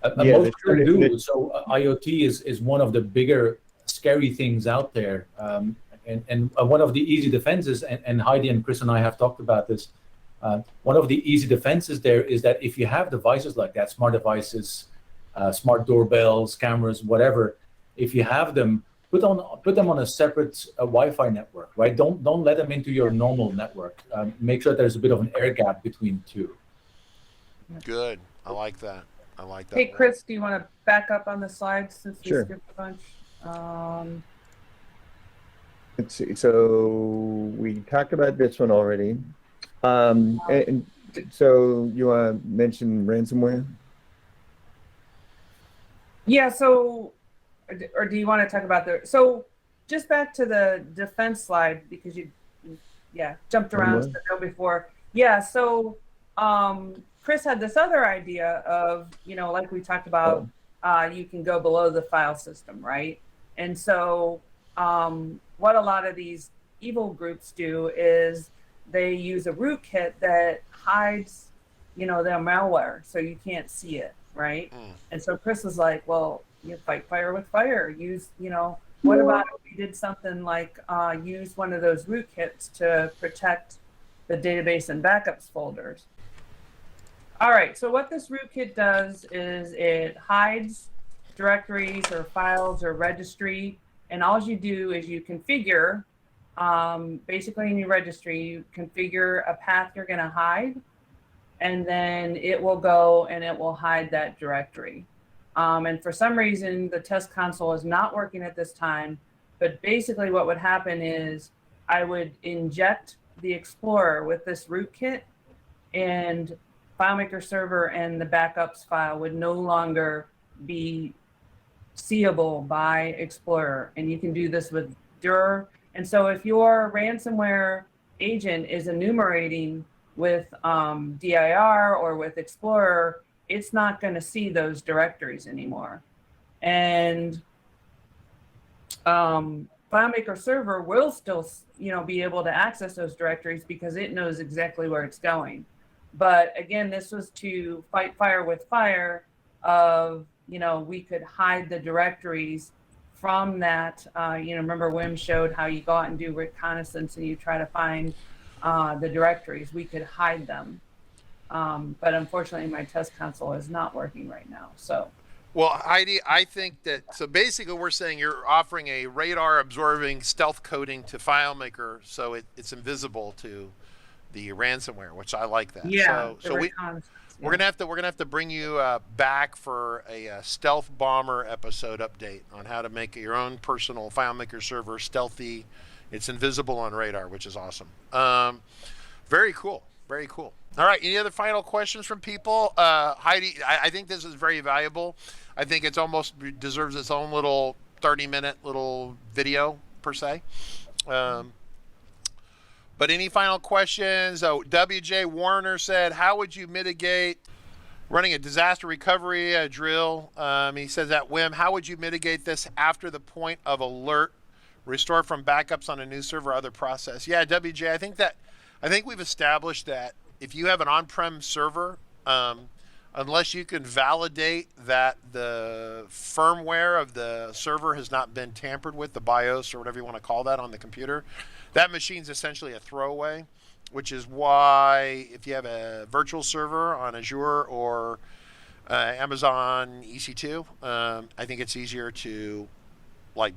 Yeah, Most sure do. So IoT is one of the bigger scary things out there. And one of the easy defenses, and Heidi and Chris and I have talked about this, one of the easy defenses there is that if you have devices like that, smart devices, smart doorbells, cameras, whatever, if you have them, put them on a separate Wi-Fi network, right? Don't let them into your normal network. Make sure there's a bit of an air gap between the two. good. I like that. I like that. Hey, Chris, do you want to back up on the slides since we Sure. skipped a bunch? Let's see. So we talked about this one already. And so you want to mention ransomware? Yeah, so, or do you want to talk about so just back to the defense slide, because you jumped around to go before. Yeah, so Chris had this other idea of, like we talked about, you can go below the file system, right? And so what a lot of these evil groups do is they use a rootkit that hides, their malware, so you can't see it, right? And so Chris was like, well, you fight fire with fire. Use, what about if we did something like use one of those rootkits to protect the database and backups folders? All right, so what this rootkit does is it hides directories or files or registry, and all you do is you configure, basically in your registry, you configure a path you're going to hide, and then it will go and it will hide that directory. And for some reason, the test console is not working at this time, but basically what would happen is I would inject the Explorer with this rootkit, and FileMaker server and the backups file would no longer be seeable by Explorer. And you can do this with dir. And so if your ransomware agent is enumerating with dir or with Explorer, it's not going to see those directories anymore. And FileMaker server will still, be able to access those directories because it knows exactly where it's going. But again, this was to fight fire with fire of, we could hide the directories from that. Remember Wim showed how you go out and do reconnaissance and you try to find the directories. We could hide them. But unfortunately, my test console is not working right now. So, well, Heidi, I think that, so basically we're saying you're offering a radar absorbing stealth coding to FileMaker so it's invisible to the ransomware, which I like that. Yeah. So we're gonna have to bring you back for a stealth bomber episode update on how to make your own personal FileMaker server stealthy. It's invisible on radar, which is awesome. Very cool. Very cool. All right. Any other final questions from people? Heidi, I think this is very valuable. I think it's almost deserves its own little 30-minute little video per se. But any final questions? Oh, WJ Warner said, how would you mitigate running a disaster recovery drill? He says that, Wim, how would you mitigate this after the point of alert, restore from backups on a new server, other process? Yeah, WJ, I think we've established that if you have an on-prem server, unless you can validate that the firmware of the server has not been tampered with, the BIOS or whatever you want to call that on the computer, that machine's essentially a throwaway, which is why if you have a virtual server on Azure or Amazon EC2, I think it's easier to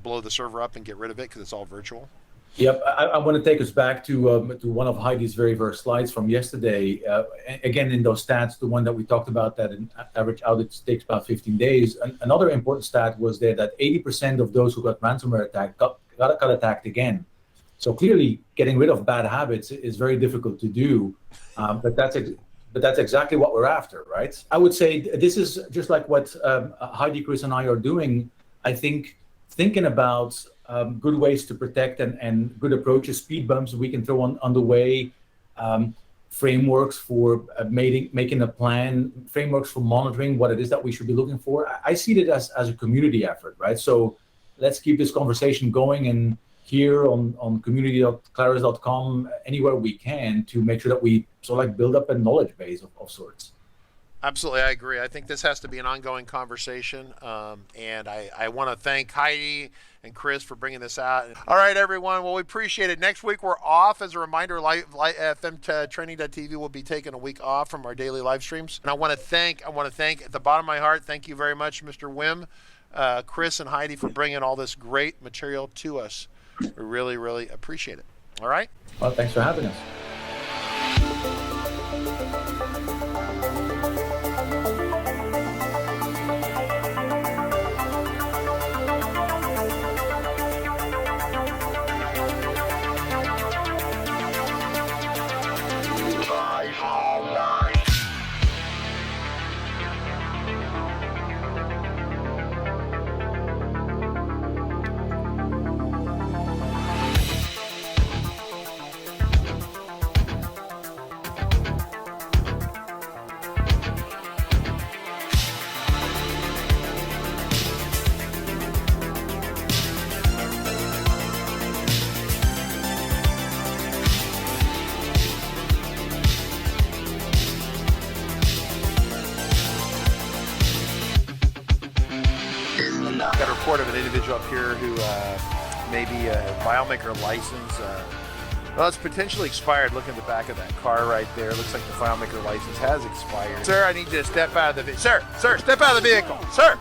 blow the server up and get rid of it because it's all virtual. Yep, I want to take us back to one of Heidi's very first slides from yesterday. Again, in those stats, the one that we talked about, that an average outage takes about 15 days. Another important stat was there that 80% of those who got ransomware attacked got attacked again. So clearly, getting rid of bad habits is very difficult to do, but that's exactly what we're after, right? I would say this is just like what Heidi, Chris, and I are doing. I think thinking about good ways to protect and good approaches, speed bumps we can throw on the way, frameworks for making a plan, frameworks for monitoring what it is that we should be looking for. I see it as a community effort, right? So let's keep this conversation going, and here on community.claris.com, anywhere we can, to make sure that we sort of like build up a knowledge base of sorts. Absolutely, I agree. I think this has to be an ongoing conversation, and I want to thank Heidi and Chris for bringing this out. All right, everyone. Well, we appreciate it. Next week we're off. As a reminder, FMtraining.tv will be taking a week off from our daily live streams. And I want to thank at the bottom of my heart, thank you very much, Mr. Wim, Chris, and Heidi for bringing all this great material to us. We really, really appreciate it. All right. Well, thanks for having us. Got a report of an individual up here who may be a FileMaker license. Well, it's potentially expired. Look at the back of that car right there. Looks like the FileMaker license has expired. Sir, I need you to step out of the vehicle. Sir, step out of the vehicle. Sir!